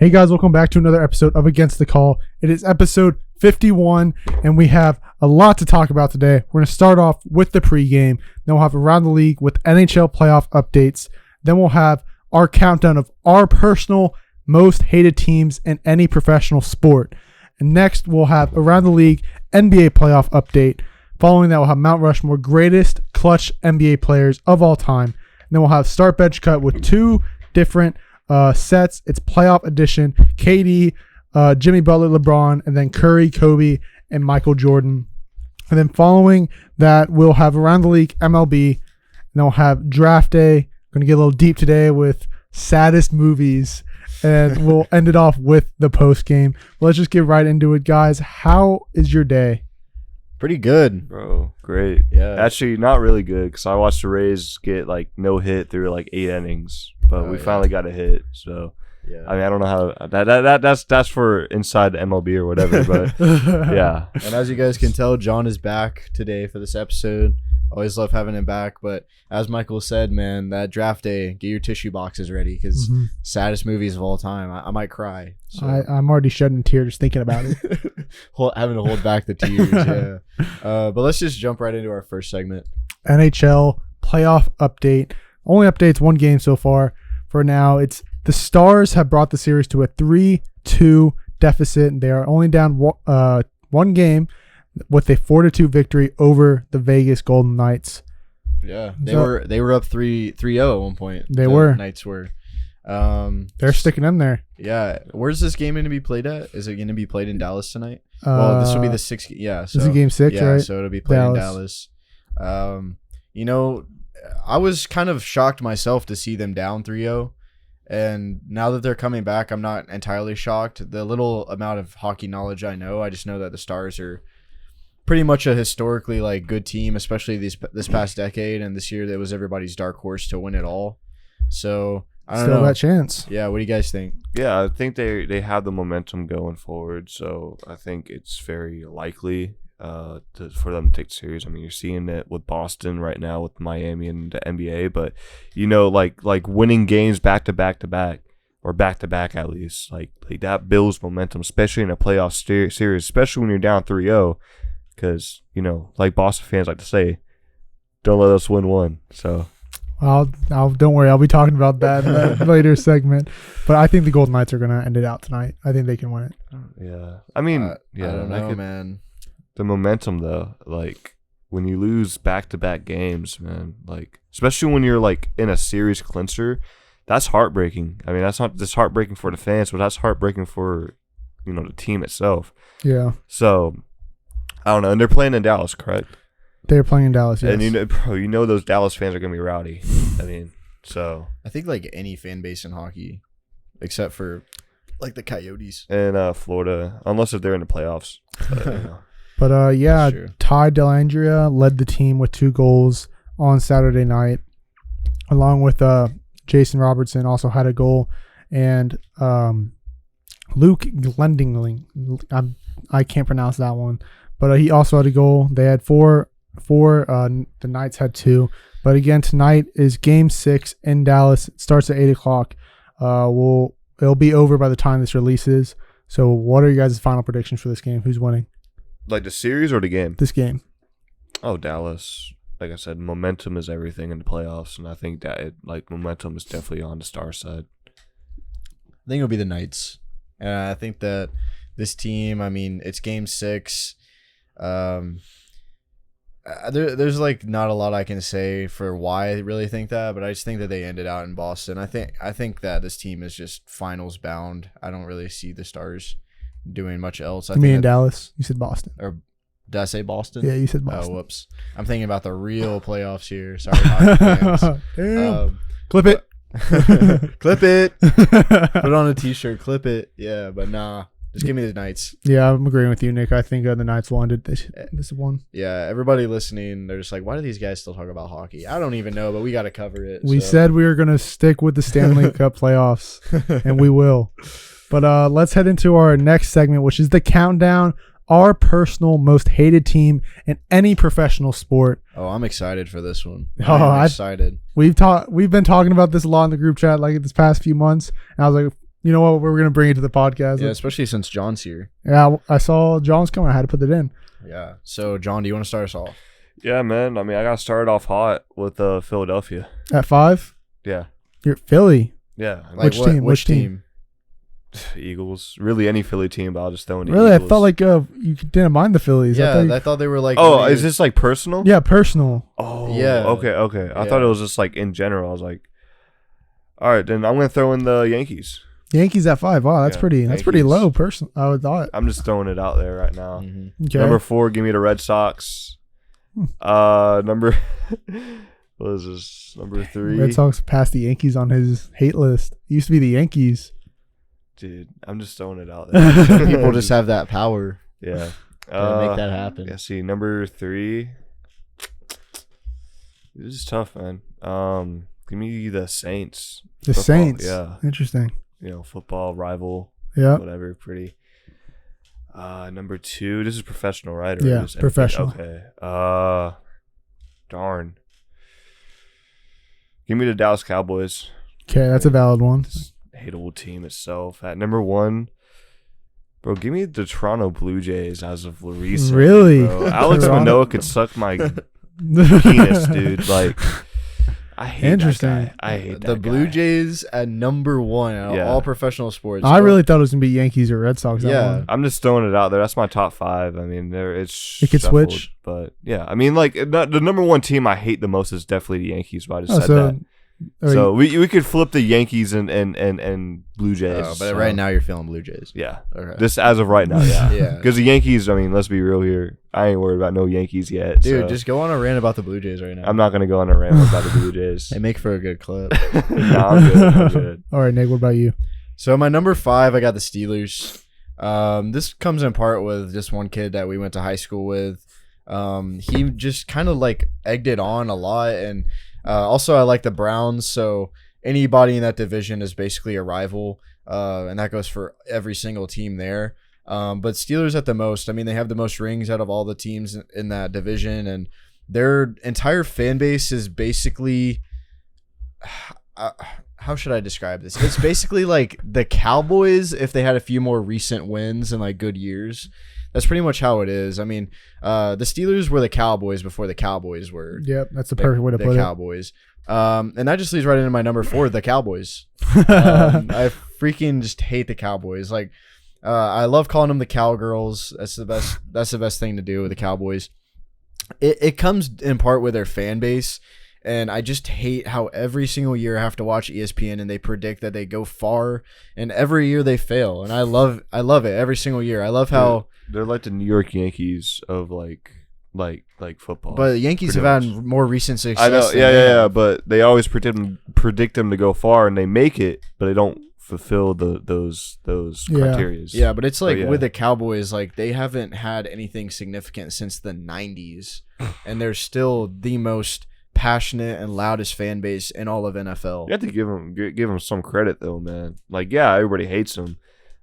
Hey guys, welcome back to another episode of Against the Call. It is episode 51, and we have a lot to talk about today. We're going to start off with the pregame, then we'll have Around the League with NHL playoff updates, then we'll have our countdown of our personal most hated teams in any professional sport. And next, we'll have Around the League NBA playoff update. Following that, we'll have Mount Rushmore greatest clutch NBA players of all time. And then we'll have Start Bench Cut with two different sets. It's playoff edition. KD, Jimmy Butler, LeBron, and then Curry, Kobe, and Michael Jordan. And then following that, we'll have Around the League MLB. And then we'll have Draft Day. Going to get a little deep today with saddest movies. And we'll end it off with the post game. Let's just get right into it, guys. How is your day? Pretty good, bro. Great. Yeah. Actually, not really good because I watched the Rays get like no hit through like 8 innings, but we finally got a hit. So yeah, I mean, I don't know how that's for inside the MLB or whatever, but yeah. And as you guys can tell, John is back today for this episode. Always love having him back. But as Michael said, man, that draft day, get your tissue boxes ready because saddest movies of all time. I might cry. So. I'm already shedding tears just thinking about it. Having to hold back the tears, yeah. But let's just jump right into our first segment. NHL playoff update. Only updates one game so far. For now, it's the Stars have brought the series to a 3-2 deficit, and they are only down one game with a 4-2 victory over the Vegas Golden Knights. Yeah, they were up 3-0 at one point. The Knights were. They're sticking in there. Yeah. Where's this game going to be played at? Is it going to be played in Dallas tonight? Well, this will be the sixth. Yeah. So, this is game 6, right? So it'll be played in Dallas. You know, I was kind of shocked myself to see them down 3-0. And now that they're coming back, I'm not entirely shocked. The little amount of hockey knowledge I know, I just know that the Stars are pretty much a historically like good team, especially this past decade. And this year, that was everybody's dark horse to win it all. So I don't know. Still that chance. Yeah. What do you guys think? Yeah, I think they have the momentum going forward. So I think it's very likely for them to take the series. I mean, you're seeing it with Boston right now with Miami and the NBA, but you know, like winning games back to back or back to back at least, like that builds momentum, especially in a playoff series, especially when you're down 3-0, because you know, like Boston fans like to say, don't let us win one. So. Don't worry. I'll be talking about that in that later segment. But I think the Golden Knights are going to end it out tonight. I think they can win it. Yeah. I mean, I don't know, man. The momentum, though, like when you lose back-to-back games, man, like especially when you're like in a series clincher, that's heartbreaking. I mean, that's not just heartbreaking for the fans, but that's heartbreaking for, you know, the team itself. Yeah. So, I don't know. And they're playing in Dallas, correct? They're playing in Dallas, yes. And you know those Dallas fans are going to be rowdy. I mean, so. I think like any fan base in hockey, except for like the Coyotes. And Florida, unless if they're in the playoffs. But, you know. But yeah, Ty Dellandrea led the team with 2 goals on Saturday night, along with Jason Robertson also had a goal. And Luke Glendinling, I can't pronounce that one, but he also had a goal. They had 4. The Knights had 2. But again, tonight is Game 6 in Dallas. It starts at 8 o'clock. It'll be over by the time this releases. So what are you guys' final predictions for this game? Who's winning? Like the series or the game? This game. Oh, Dallas. Like I said, momentum is everything in the playoffs, and I think that momentum is definitely on the Star side. I think it'll be the Knights. And I think that this team, I mean, it's Game 6. There's like not a lot I can say for why I really think that, but I just think that they ended out in Boston. I think that this team is just finals bound. I don't really see the Stars doing much else. You mean in Dallas? You said Boston. Or did I say Boston? Yeah, you said Boston. Oh, whoops. I'm thinking about the real playoffs here. Sorry, hockey fans. Clip it. Clip it. Put it on a t-shirt. Clip it. Yeah, but nah. Just give me the Knights. Yeah, I'm agreeing with you, Nick. I think the Knights won this one. Yeah, everybody listening, they're just like, why do these guys still talk about hockey? I don't even know, but we got to cover it. We said we were going to stick with the Stanley Cup playoffs, and we will. But let's head into our next segment, which is the countdown, our personal most hated team in any professional sport. Oh, I'm excited for this one. I'm excited. We've been talking about this a lot in the group chat like this past few months, and I was like, You know what? We're gonna bring it to the podcast. Yeah, especially since John's here. Yeah, I saw John's coming. I had to put it in. Yeah. So, John, do you want to start us off? Yeah, man. I mean, I got started off hot with Philadelphia. At 5, Yeah. you're Philly. Yeah. I mean, Like Which team? Which team? Eagles. Really, any Philly team, but I'll just throw in the Really, Eagles. I felt like you didn't mind the Phillies. Yeah, I I thought they were like. Oh, really- is this like personal? yeah, personal. Oh, Yeah. Okay. I thought Yeah. it was just like in general. I was like, all right, then I'm gonna throw in the Yankees. Yankees at 5. Wow, that's Yeah, pretty. That's pretty Yankees. low. Personal, I would thought. I'm just throwing it out there right now. Mhm. Okay. Number 4, give me the Red Sox. Number what is this? Number 3. Red Sox passed the Yankees on his hate list. It used to be the Yankees. Dude, I'm just throwing it out there. People just have that power yeah. to make that happen. Yeah, see, number 3. This is tough, man. Give me the Saints. The Football, Saints. yeah. Interesting. You know, football rival, Yeah. whatever, pretty. Number 2, this is professional, right? Or Yeah, is anything- professional. Okay. Darn. Give me the Dallas Cowboys. Okay, that's a valid one. Hateable team itself. At number 1, bro, give me the Toronto Blue Jays as of recently. Really? Bro. Alex Toronto- Manoah could suck my penis, dude. Like, I hate Interesting. that guy. I hate The that Blue guy. Jays at number 1 out of Yeah. all professional sports. I really thought it was gonna be Yankees or Red Sox. That Yeah. one. I'm just throwing it out there. That's my top 5. I mean, it's It could shuffled, switch. but yeah. I mean, like the number 1 team I hate the most is definitely the Yankees. But I just Oh, said so, that. So we could flip the Yankees and Blue Jays. but so, right now you're feeling Blue Jays. yeah. Okay. This as of right now, yeah. Yeah. Because the Yankees, I mean, let's be real here. I ain't worried about no Yankees yet. Dude, so just go on a rant about the Blue Jays right now. I'm not gonna go on a rant about the Blue Jays. They make for a good clip. No, I'm good. I'm good. All right, Nick. What about you? So my number 5, I got the Steelers. This comes in part with just one kid that we went to high school with. He just kind of like egged it on a lot, and also I like the Browns. So anybody in that division is basically a rival, and that goes for every single team there. But Steelers at the most. I mean, they have the most rings out of all the teams in that division, and their entire fan base is basically. How should I describe this? It's basically like the Cowboys if they had a few more recent wins and like good years. That's pretty much how it is. I mean, the Steelers were the Cowboys before the Cowboys were Yep, that's the perfect way to the put Cowboys. And that just leads right into my number 4, the Cowboys. it. I freaking just hate the Cowboys. Like, I love calling them the Cowgirls. That's the best. That's the best thing to do with the Cowboys. It comes in part with their fan base. And I just hate how every single year I have to watch ESPN and they predict that they go far, and every year they fail. And I love it every single year. I love how, They're like the New York Yankees of like football. but the Yankees pretty have much. had more recent success. I know, than yeah, they yeah. have. But they always predict them to go far, and they make it, but they don't fulfill those criteria. Yeah, but it's like yeah. with the Cowboys, like they haven't had anything significant since the 90s, and they're still the most passionate and loudest fan base in all of NFL. You have to give them some credit though, man. Like, yeah, everybody hates them,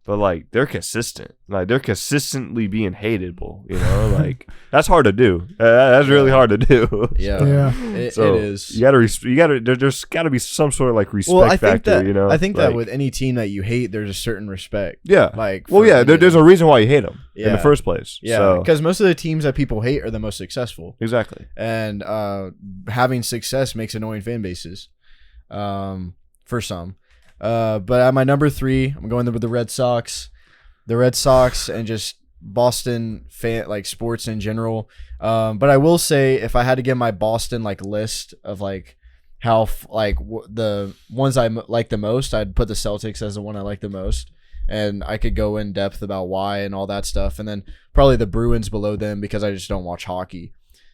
but like they're consistent. Like they're consistently being hateable. You know, like that's hard to do. That's really hard to do. Yeah, Yeah. It So is. you gotta. There's got to be some sort of like respect Well, I think factor. that You know, I think like, that with any team that you hate, there's a certain respect. yeah. Like, Well, for yeah. any of There's a them. reason why you hate them in Yeah. the first place. Yeah, So, because most of the teams that people hate are the most successful, exactly. and having success makes annoying fan bases. For some, but at my number 3, I'm going with the Red Sox. The Red Sox and just Boston fan like sports in general. But I will say, if I had to get my Boston like list of like how the ones I like the most, I'd put the Celtics as the one I like the most, and I could go in depth about why and all that stuff, and then probably the Bruins below them because I just don't watch hockey.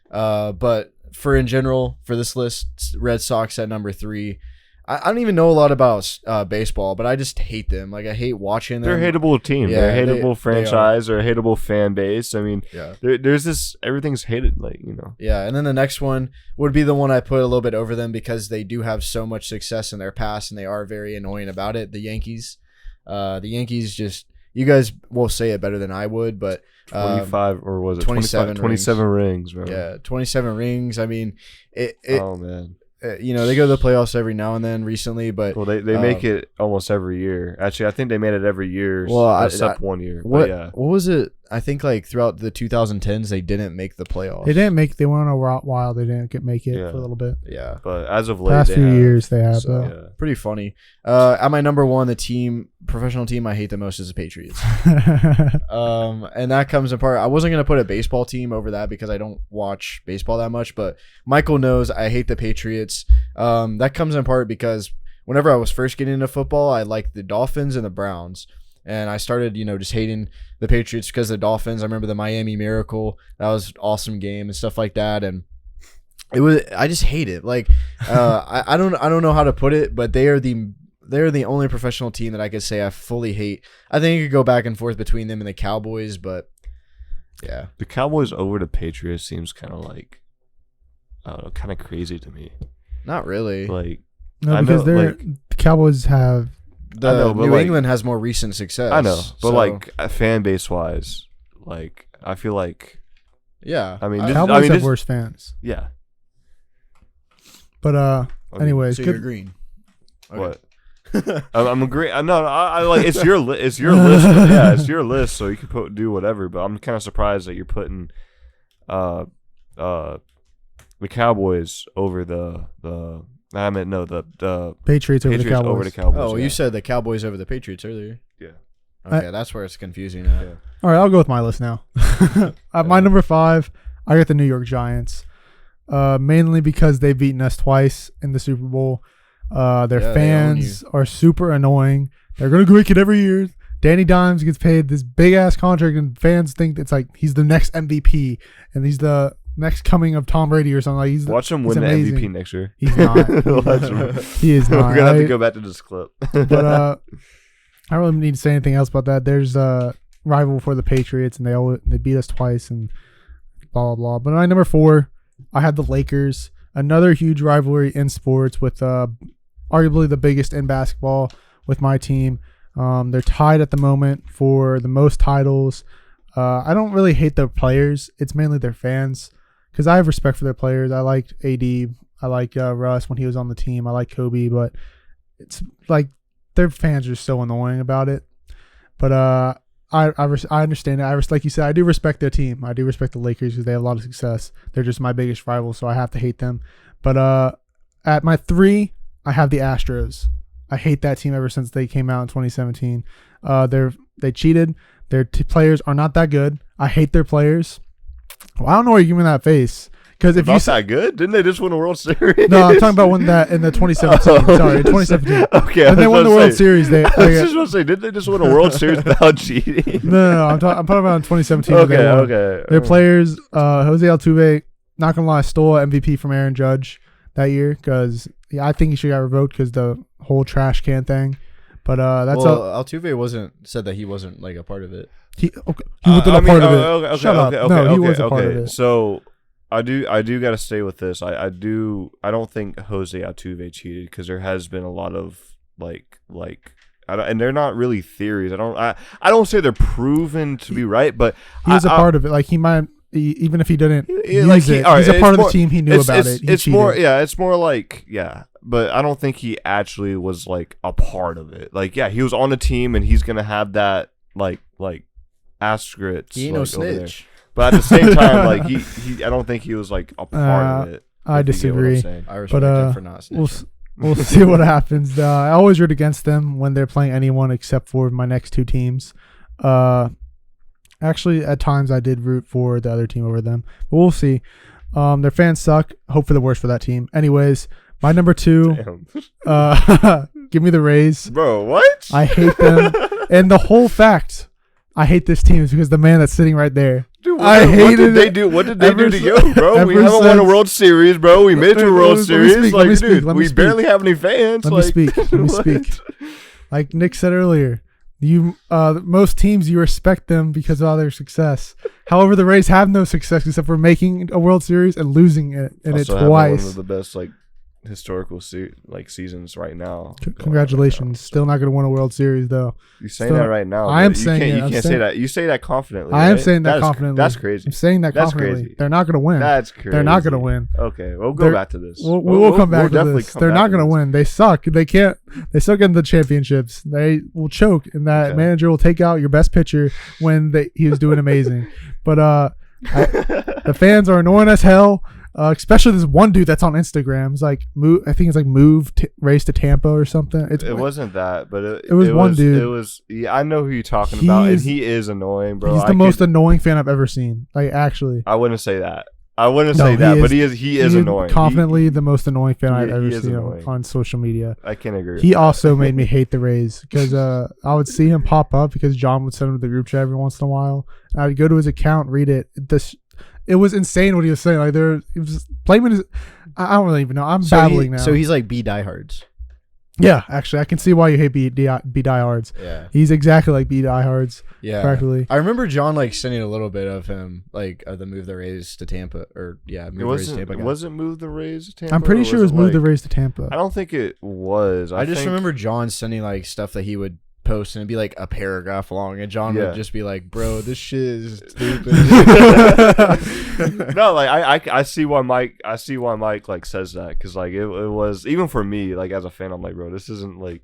But for in general, for this list, Red Sox at number 3. I don't even know a lot about baseball, but I just hate them. Like, I hate watching them. They're a hateable team. Yeah, they're a they hateable franchise. They're a hateable fan base. I mean, Yeah. there's this. Everything's hated. Like, you know. Yeah, and then the next one would be the one I put a little bit over them because they do have so much success in their past and they are very annoying about it. The Yankees. The Yankees just, you guys will say it better than I would, but 25 or was it 27 27 rings, bro. yeah, 27 rings. I mean, Oh man. they go to the playoffs every now and then recently, but Well, they make it almost every year. Actually, I think they made it every year. Well, except 1 year. what But yeah, what was it? I think like throughout the 2010s they didn't make the playoffs. They went on a while. They didn't make it Yeah. for a little bit. Yeah. but as of late, Past they few have. years they have. So, though. Yeah. Pretty funny. At my number one, the professional team I hate the most is the Patriots. And that comes in part. I wasn't gonna put a baseball team over that because I don't watch baseball that much, but Michael knows I hate the Patriots. That comes in part because whenever I was first getting into football, I liked the Dolphins and the Browns. And I started, just hating the Patriots because of the Dolphins. I remember the Miami Miracle. That was an awesome game and stuff like that. And I just hate it. Like, I don't know how to put it, but they're the only professional team that I could say I fully hate. I think it could go back and forth between them and the Cowboys, but yeah. The Cowboys over the Patriots seems kind of like, I don't know, kind of crazy to me. Not really. Like, No, I because know, the Cowboys have. The I know, but New like- England has more recent success. I know, but so, like fan base wise, like I feel like, yeah. I mean, I- this- Cowboys have this- worse fans. yeah. But I mean, anyways, so you're good. green. What? I'm agreeing. No, I like it's your list. Yeah, it's your list, so you can do whatever. But I'm kind of surprised that you're putting, the Cowboys over the Patriots over the Patriots Cowboys. over the Cowboys. Oh, yeah. you said the Cowboys over the Patriots earlier. Yeah. Okay, that's where it's confusing now. Yeah. All right, I'll go with my list now. At my number 5, I got the New York Giants. Mainly because they've beaten us twice in the Super Bowl. Their Yeah, they fans are super annoying. They're going to break it every year. Danny Dimes gets paid this big ass contract, and fans think it's like he's the next MVP and he's the next coming of Tom Brady or something. Like Watch him he's win amazing. the MVP next year. He's not. Watch him. He is not. We're gonna have to go back to this clip. But I don't really need to say anything else about that. There's a rival for the Patriots, and they beat us twice, and blah blah blah. But my number 4, I had the Lakers. Another huge rivalry in sports with arguably the biggest in basketball with my team. They're tied at the moment for the most titles. I don't really hate their players. It's mainly their fans because I have respect for their players. I liked AD. I liked Russ when he was on the team. I like Kobe, but it's like their fans are so annoying about it. But I understand it. Like you said, I do respect their team. I do respect the Lakers because they have a lot of success. They're just my biggest rival, so I have to hate them. But at my 3, I have the Astros. I hate that team ever since they came out in 2017. They cheated. Their players are not that good. I hate their players. Well, I don't know why you're giving me that face. Because if Not you that good, didn't they just win a World Series? no, I'm talking about when that in the 2017. Sorry, 2017. Okay, When they won the World Series, they I was just going to say, didn't they just win a World Series without cheating? no. I'm talking about in 2017. when they won. Okay. Their players, Jose Altuve, not gonna lie, stole MVP from Aaron Judge that year because I think he should have got revoked because the whole trash can thing. But that's Altuve said that he wasn't like a part of it. he wasn't a part of it. Okay, Shut up. No, he was a part of it. So I do got to stay with this. I don't think Jose Altuve cheated because there has been a lot of and they're not really theories. I don't say they're proven to be right, but He was a part of it. Like he might, even if he didn't use like it, all right, he's a part of more- the team. He knew about it. He It's cheated. more, yeah. It's more like, yeah. But I don't think he actually was like a part of it. Like, yeah, he was on the team, and he's gonna have that like asterisk. He ain't no snitch. But at the same time, like he I don't think he was like a part of it. I if you get what I'm disagree. saying. I respect him for not snitching. We'll see what happens. I always root against them when they're playing anyone except for my next 2 teams. Actually, at times I did root for the other team over them. But we'll see. Their fans suck. Hope for the worst for that team. Anyways, my number 2, Damn. give me the Rays. Bro, what? I hate them. And the whole fact I hate this team is because the man that's sitting right there. Dude, I what hated did they it do? What did they do to ever you, bro? We ever haven't won a since- World Series, bro. We made it to a World Let me Series. speak, Like, let me speak, dude, let me we speak. barely have any fans. Let me like, speak. Let me what? speak. Like Nick said earlier, most teams you respect them because of all their success. However, the Rays have no success except for making a World Series and losing it, and Also it's have one twice. of the best historical seasons right now. Congratulations. Still not going to win a World Series though. You're saying that right now. I am but saying it. You can't say that. You say that confidently. I am right? saying that confidently. That's crazy. I'm saying that That's confidently. crazy. They're not going to win. That's crazy. They're not going to win. Okay, we'll go back to this. We'll come back to this. They're not going to win. They suck. They can't. They suck in the championships. They will choke, and that manager will take out your best pitcher when he was doing amazing. But the fans are annoying as hell. Especially this one dude that's on Instagram. It's like I think it's like race to Tampa or something. It wasn't that, but it was one dude. It was. Yeah, I know who you're talking about, and he is annoying, bro. He's the most annoying fan I've ever seen. Like actually, I wouldn't say that. But he is annoying. Confidently, the most annoying fan I've ever seen on social media. I can't agree. He also made me hate the Rays because I would see him pop up because John would send him to the group chat every once in a while. And I'd go to his account, read it. It was insane what he was saying. Like it was blaming I don't really even know. I'm babbling now. So he's like B diehards. Yeah, actually, I can see why you hate B diehards. Yeah, he's exactly like B diehards. Yeah, practically. I remember John like sending a little bit of him like the move the Rays to Tampa wasn't move the Rays to Tampa. I'm pretty sure it was move the Rays to Tampa. I don't think it was. I just remember John sending like stuff that he would post and it'd be like a paragraph long, and John would just be like, "Bro, this shit is stupid." No, like I see why Mike like says that, because like it was, even for me, like as a fan, I'm like, bro, this isn't like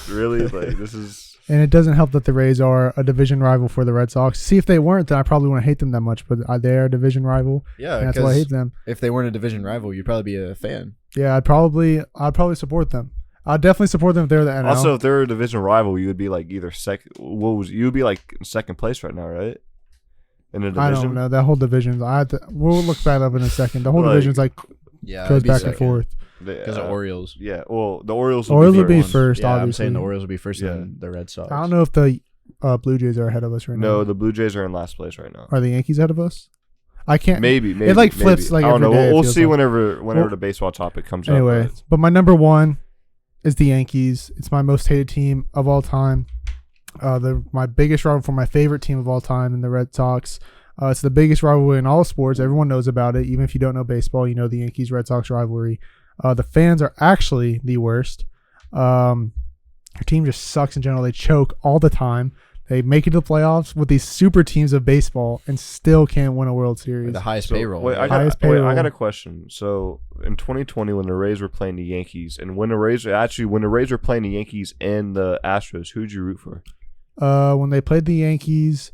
really like this is. And it doesn't help that the Rays are a division rival for the Red Sox. See, if they weren't, then I probably wouldn't hate them that much. But they are a division rival. Yeah, and that's why I hate them. If they weren't a division rival, you'd probably be a fan. Yeah, I'd probably support them. I'd definitely support them if they're the NL. Also, if they're a division rival, you would be like either second. You would be like in second place right now, right? In a division. I don't know that whole division. We'll look that up in a second. The whole division's like goes back and forth because of Orioles. Yeah, well, the Orioles would be first. Yeah, obviously. I'm saying the Orioles will be first, and the Red Sox. I don't know if the Blue Jays are ahead of us right now. No, the Blue Jays are in last place right now. Are the Yankees ahead of us? I can't. Maybe it like flips like I don't know. Day, we'll see whenever the baseball topic comes up. Anyway, but my number one is the Yankees. It's my most hated team of all time. My biggest rival for my favorite team of all time in the Red Sox. It's the biggest rivalry in all sports. Everyone knows about it. Even if you don't know baseball, you know the Yankees-Red Sox rivalry. The fans are actually the worst. Your team just sucks in general. They choke all the time. They make it to the playoffs with these super teams of baseball and still can't win a World Series. The highest payroll. Wait, I got a question. So in 2020, when the Rays were playing the Yankees, and when the Rays were playing the Yankees and the Astros, who'd you root for? When they played the Yankees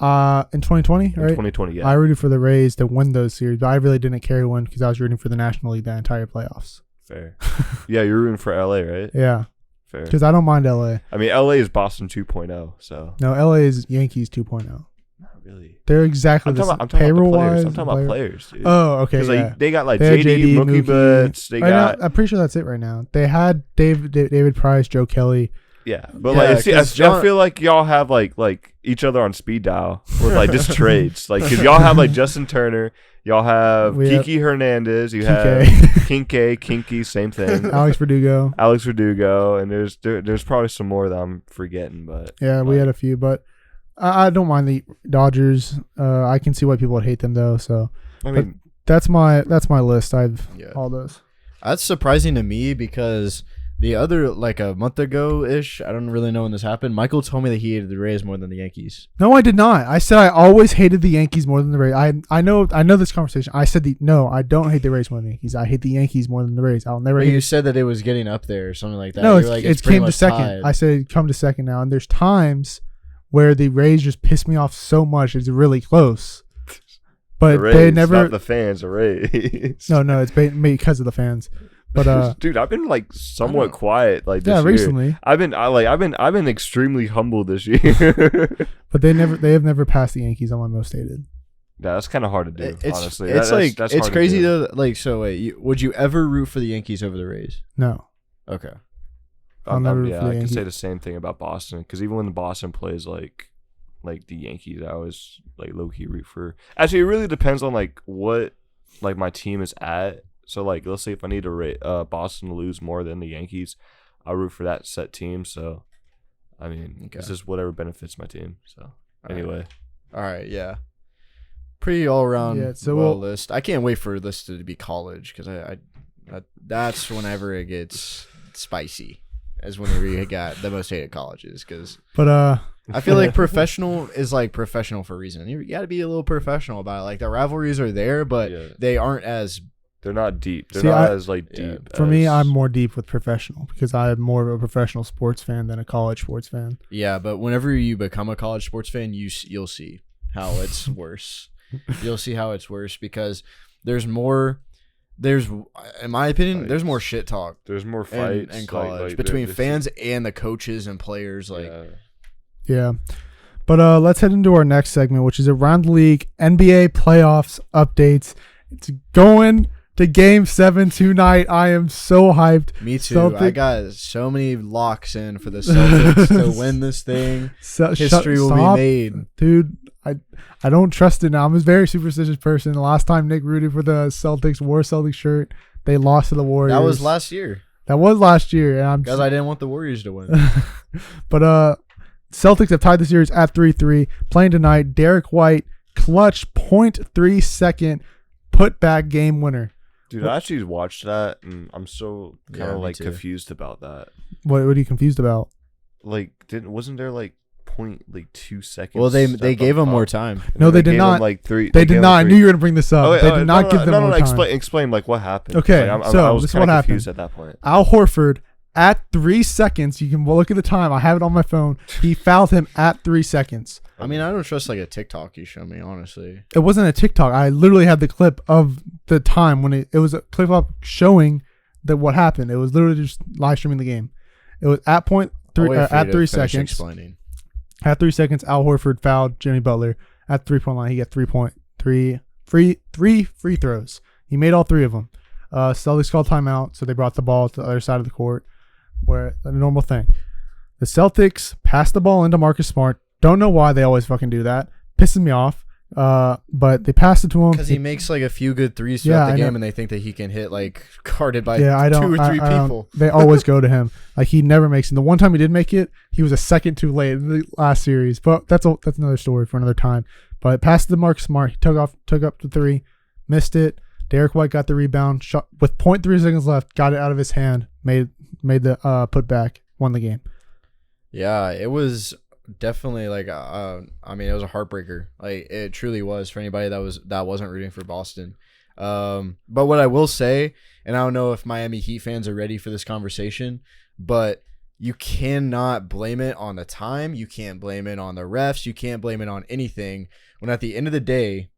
in 2020, right? In 2020, yeah. I rooted for the Rays to win those series, but I really didn't carry one because I was rooting for the National League that entire playoffs. Fair. Yeah, you're rooting for LA, right? Yeah. Fair. Because I don't mind LA. I mean, LA is Boston 2.0, so. No, LA is Yankees 2.0. Not really. They're exactly the same. Payroll-wise. I'm talking about players, dude. Oh, okay. Because yeah. they got like JD, Mookie Betts. They got. I'm pretty sure that's it right now. They had David Price, Joe Kelly. Yeah, but I feel like y'all have like each other on speed dial with like just trades, like because y'all have like Justin Turner, y'all have Kiki Hernandez, you have Kinky, same thing. Alex Verdugo, and there's probably some more that I'm forgetting, but yeah, we had a few, but I don't mind the Dodgers. I can see why people would hate them though. So I mean, that's my list. All those. That's surprising to me because. The other, like a month ago-ish, I don't really know when this happened, Michael told me that he hated the Rays more than the Yankees. No, I did not. I said I always hated the Yankees more than the Rays. I know this conversation. I said no, I don't hate the Rays more than the Yankees. I hate the Yankees more than the Rays. I'll never. But you said that it was getting up there or something like that. No, it's came to second. Tied. I said it come to second now, and there's times where the Rays just piss me off so much it's really close. But Rays, they never. Not the fans, the Rays. No, it's because of the fans. But dude, I've been like somewhat quiet like this year. Recently. I've been extremely humble this year. But they have never passed the Yankees on my most hated. Yeah, that's kind of hard to do. Honestly, it's crazy though. Like, so wait, would you ever root for the Yankees over the Rays? No. Okay. I'll never root for the I can Yankees. say the same thing about Boston because even when Boston plays like the Yankees, I always like low key root for. Actually, it really depends on like what like my team is at. So, like, let's say if I need to rate Boston to lose more than the Yankees, I'll root for that set team. So, I mean, it's just whatever benefits my team. So, anyway. All right, yeah. Pretty all-around list. I can't wait for this to be college because I That's whenever it gets spicy. Is whenever you got the most hated colleges, because I feel like professional is like professional for a reason. You got to be a little professional about it. Like the rivalries are there, but they aren't as. They're not deep. They're not as like deep. For me, I'm more deep with professional because I'm more of a professional sports fan than a college sports fan. Yeah, but whenever you become a college sports fan, you'll see how it's worse. You'll see how it's worse because there's more. In my opinion, fights. There's more shit talk. There's more fights in college between fans and the coaches and players. Yeah. But let's head into our next segment, which is around the league NBA playoffs updates. It's going to Game 7 tonight. I am so hyped. Me too. I got so many locks in for the Celtics to win this thing. History will be made, dude. I don't trust it now. I'm a very superstitious person. The last time Nick rooted for the Celtics, wore a Celtics shirt, they lost to the Warriors. That was last year. And because I didn't want the Warriors to win. But Celtics have tied the series at 3-3. Playing tonight, Derek White, clutch 0.3 second putback game winner. Dude, I actually watched that, and I'm so kind of like confused about that. What are you confused about? Like, wasn't there like 0.2 seconds? Well, they gave him more time. No, they did not. Like three. They did not. I knew you were gonna bring this up. They did not give them more time. Explain like what happened. Okay, like, so I was this is what confused happened at that point. Al Horford at 3 seconds. You can look at the time. I have it on my phone. He fouled him at 3 seconds. I mean, I don't trust like a TikTok you show me, honestly. It wasn't a TikTok. I literally had the clip of the time when it was a clip up showing that what happened. It was literally just live streaming the game. It was at 3 seconds. Explaining. At 3 seconds, Al Horford fouled Jimmy Butler at the 3-point line. He got 3 free throws. He made all 3 of them. Celtics called timeout, so they brought the ball to the other side of the court, where a normal thing. The Celtics passed the ball into Marcus Smart. Don't know why they always fucking do that. Pisses me off. But they passed it to him because he makes like a few good threes throughout the game, and they think that he can hit like guarded by 2 or 3 people. They always go to him. Like he never makes it. The one time he did make it, he was a second too late in the last series. But that's another story for another time. But passed to Mark Smart. He took up the 3, missed it. Derek White got the rebound, shot with 0.3 seconds left, got it out of his hand, made the putback, won the game. Yeah, it was definitely like I mean, it was a heartbreaker. Like it truly was for anybody that wasn't rooting for Boston. But what I will say, and I don't know if Miami Heat fans are ready for this conversation, but you cannot blame it on the time. You can't blame it on the refs. You can't blame it on anything. When at the end of the day,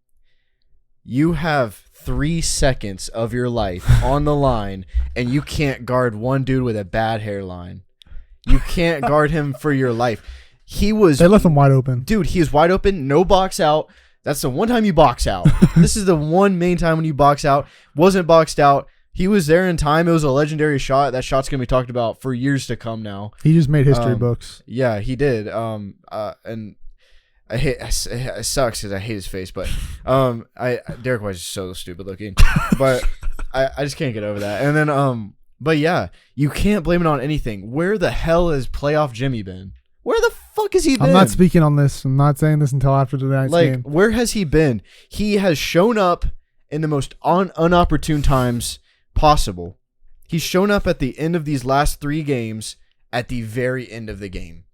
you have 3 seconds of your life on the line, and you can't guard one dude with a bad hairline. You can't guard him for your life. They left him wide open. Dude, he is wide open. No box out. That's the one time you box out. This is the one main time when you box out. Wasn't boxed out. He was there in time. It was a legendary shot. That shot's going to be talked about for years to come now. He just made history books. Yeah, he did. And I hate it sucks because I hate his face, but Derek White is so stupid looking. But I just can't get over that. And then but yeah, you can't blame it on anything. Where the hell has playoff Jimmy been? Where the fuck has he been? I'm not speaking on this. I'm not saying this until after tonight's game. Where has he been? He has shown up in the most unopportune times possible. He's shown up at the end of these last 3 games, at the very end of the game,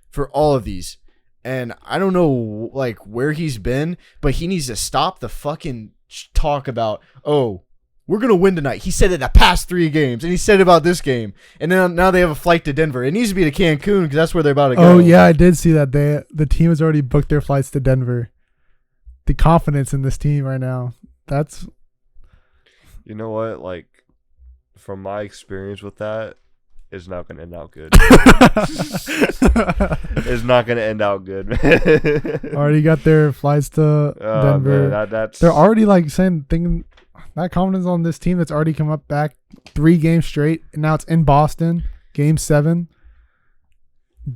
for all of these. And I don't know like where he's been, but he needs to stop the fucking talk about, oh, we're going to win tonight. He said it the past 3 games, and he said it about this game. And then now they have a flight to Denver. It needs to be to Cancun because that's where they're about to go. Oh, yeah, I did see that. The team has already booked their flights to Denver. The confidence in this team right now, that's... You know what? Like, from my experience with that, it's not going to end out good. It's not going to end out good, man. Already got their flights to Denver. Man, they're already like thinking that confidence on this team that's already come up back 3 games straight, and now it's in Boston, Game 7.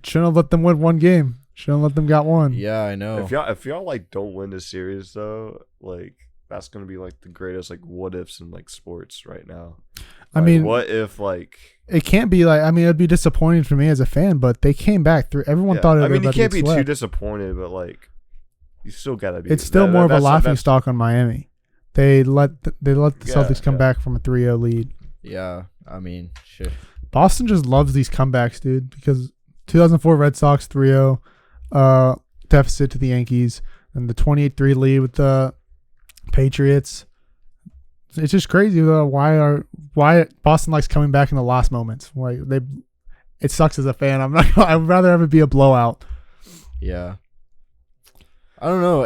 Shouldn't have let them win 1 game. Shouldn't have let them got 1. Yeah, I know. If y'all like don't win this series though, like that's gonna be like the greatest like what ifs in like sports right now. I mean, what if like it can't be like, I mean, it'd be disappointing for me as a fan, but they came back through. Everyone thought it. I mean, you can't be too disappointed, but like you still gotta be. It's still more of a laughing stock on Miami. They let the Celtics come back from a 3-0 lead. Yeah, I mean, shit. Boston just loves these comebacks, dude, because 2004 Red Sox 3-0 deficit to the Yankees and the 28-3 lead with the Patriots. It's just crazy though, why Boston likes coming back in the last moments. Why it sucks as a fan. I'd rather have it be a blowout. Yeah. I don't know.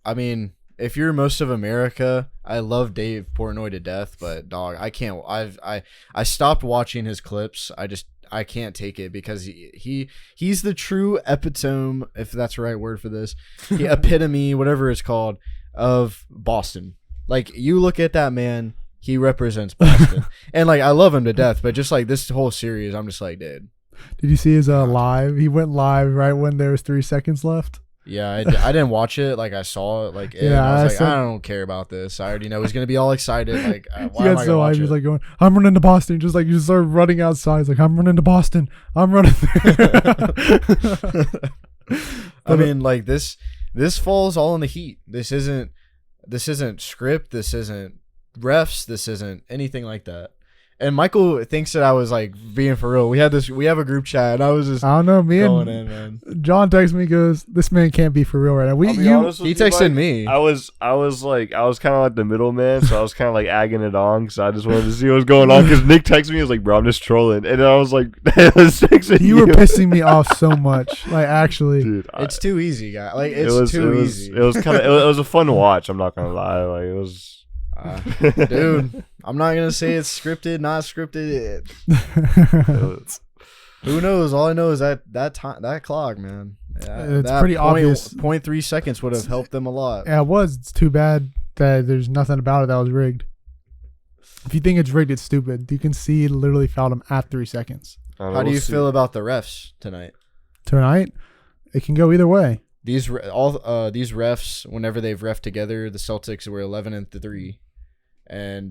I mean, if you're most of America, I love Dave Portnoy to death, but dog, I can't. I stopped watching his clips. I can't take it because he's the true epitome, if that's the right word for this, the epitome, whatever it's called, of Boston. Like, you look at that man, he represents Boston, and like I love him to death, but just like this whole series, I'm just like, dude. Did you see his live? He went live right when there was 3 seconds left. Yeah, I didn't watch it. Like, I saw it. Like, and I was like, I don't care about this. I already know he's gonna be all excited. Like, why am I gonna watch He it? was like going, I'm running to Boston. Just like you start running outside. He's like, I'm running to Boston. I'm running there. I mean, like this falls all in the heat. This isn't script. This isn't refs. This isn't anything like that. And Michael thinks that I was like being for real. We have a group chat, and I was just I don't know. Me going and in, man. John texts me, goes, "This man can't be for real right now." He texted me. I was kind of like the middleman, so I was kind of like agging it on because I just wanted to see what was going on. Because Nick texted me, he was like, "Bro, I'm just trolling," and I was like, "I was texting you were pissing me off so much." Like, actually, dude, It's too easy, guy. Like, it's too easy. It was kind of it was a fun watch. I'm not gonna lie, like it was. Dude, I'm not gonna say it's scripted, not scripted. Who knows? All I know is that clock, man. Yeah, it's pretty obvious. 0.3 seconds would have helped them a lot. Yeah, it was. It's too bad that there's nothing about it that was rigged. If you think it's rigged, it's stupid. You can see it literally fouled him at 3 seconds. How do you feel about the refs tonight? Tonight, it can go either way. These refs, whenever they've ref together, the Celtics were 11-3. And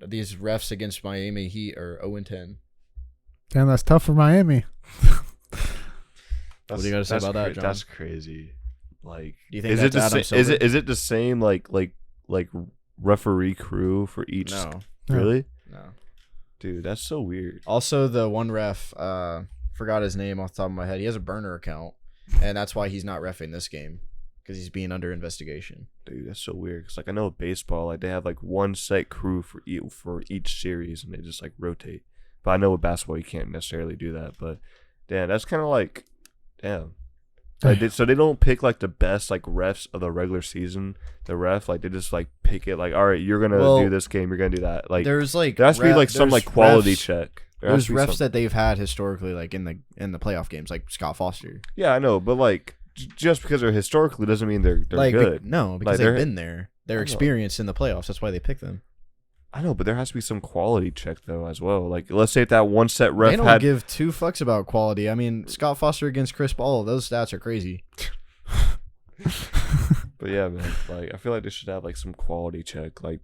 these refs against Miami Heat are 0-10. Damn, that's tough for Miami. What do you got to say about that, John? That's crazy. Like, do you think is it the same like referee crew for each? No. Really? No. Dude, that's so weird. Also, the one ref, forgot his name off the top of my head. He has a burner account, and that's why he's not reffing this game. Because he's being under investigation. Dude, that's so weird. Cause like I know with baseball, like they have like one set crew for each series, and they just like rotate. But I know with basketball, you can't necessarily do that. But damn, that's kind of like, damn. Like, so they don't pick like the best like refs of the regular season. The ref, like they just like pick it like, all right, you're gonna do this game, you're gonna do that. Like there has to be like some like quality check. There's refs that they've had historically, like in the playoff games, like Scott Foster. Yeah, I know, but like. Just because they're historically doesn't mean they're like, good. No, because they've been there. They're experienced in the playoffs. That's why they pick them. I know, but there has to be some quality check though as well. Like, let's say if that one set ref they don't give 2 fucks about quality. I mean, Scott Foster against Chris Paul, those stats are crazy. But yeah, man, like I feel like they should have like some quality check. Like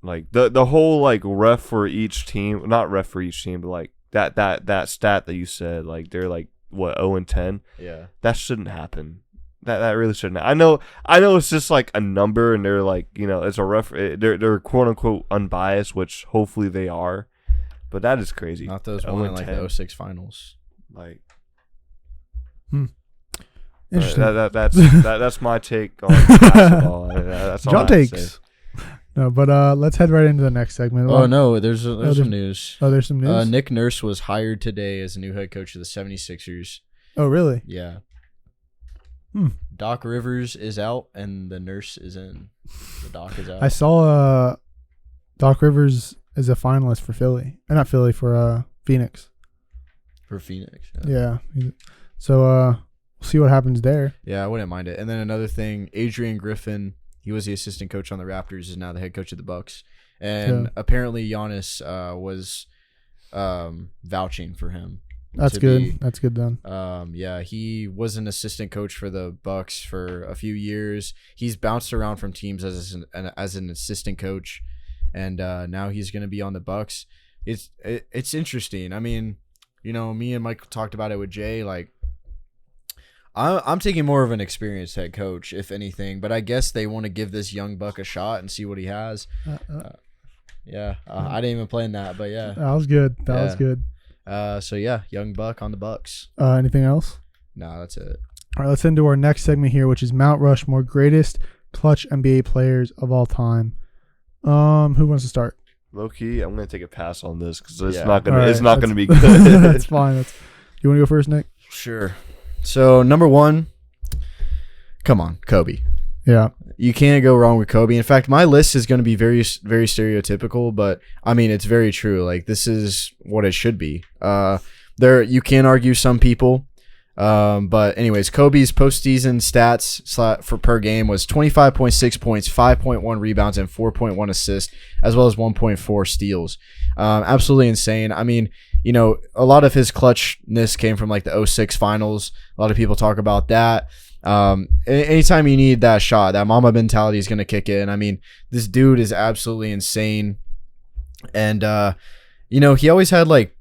like the whole like ref for each team, not ref for each team, but like that stat that you said, like they're like. What 0-10? Yeah, that shouldn't happen. That really shouldn't. I know. It's just like a number, and they're like it's a ref. They're quote unquote unbiased, which hopefully they are. But that is crazy. Not those one in like the 06 finals. Like, interesting. That's my take on basketball. That's all John takes. No, but let's head right into the next segment. Oh, no, there's some news. Oh, there's some news? Nick Nurse was hired today as the new head coach of the 76ers. Oh, really? Yeah. Doc Rivers is out, and the Nurse is in. The Doc is out. I saw Doc Rivers is a finalist for Philly. Not Philly, for Phoenix. For Phoenix. Yeah. So we'll see what happens there. Yeah, I wouldn't mind it. And then another thing, Adrian Griffin, he was the assistant coach on the Raptors, is now the head coach of the Bucks. And apparently Giannis was vouching for him. That's good. That's good done. Yeah, he was an assistant coach for the Bucks for a few years. He's bounced around from teams as an assistant coach, and now he's going to be on the Bucks. It's interesting. I mean, me and Mike talked about it with Jay. Like, I'm taking more of an experienced head coach, if anything, but I guess they want to give this young buck a shot and see what he has. Yeah, I didn't even plan that, but yeah. That was good. That was Yeah. good. So yeah, young buck on the Bucks. Anything else? No, that's it. All right, let's into our next segment here, which is Mount Rushmore greatest clutch NBA players of all time. Who wants to start? Low key, I'm gonna take a pass on this because it's Yeah. not gonna. All right, It's not gonna be that's good. fine. You want to go first, Nick? Sure. So number 1, come on, Kobe. Yeah. You can't go wrong with Kobe. In fact, my list is going to be very, very stereotypical, but I mean, it's very true. Like, this is what it should be. You can argue some people, but anyways, Kobe's postseason stats for per game was 25.6 points, 5.1 rebounds, and 4.1 assists, as well as 1.4 steals. Absolutely insane. I mean, you know, a lot of his clutchness came from like the 06 finals. A lot of people talk about that. Anytime you need that shot, that mama mentality is going to kick in. I mean, this dude is absolutely insane. And, you know, he always had like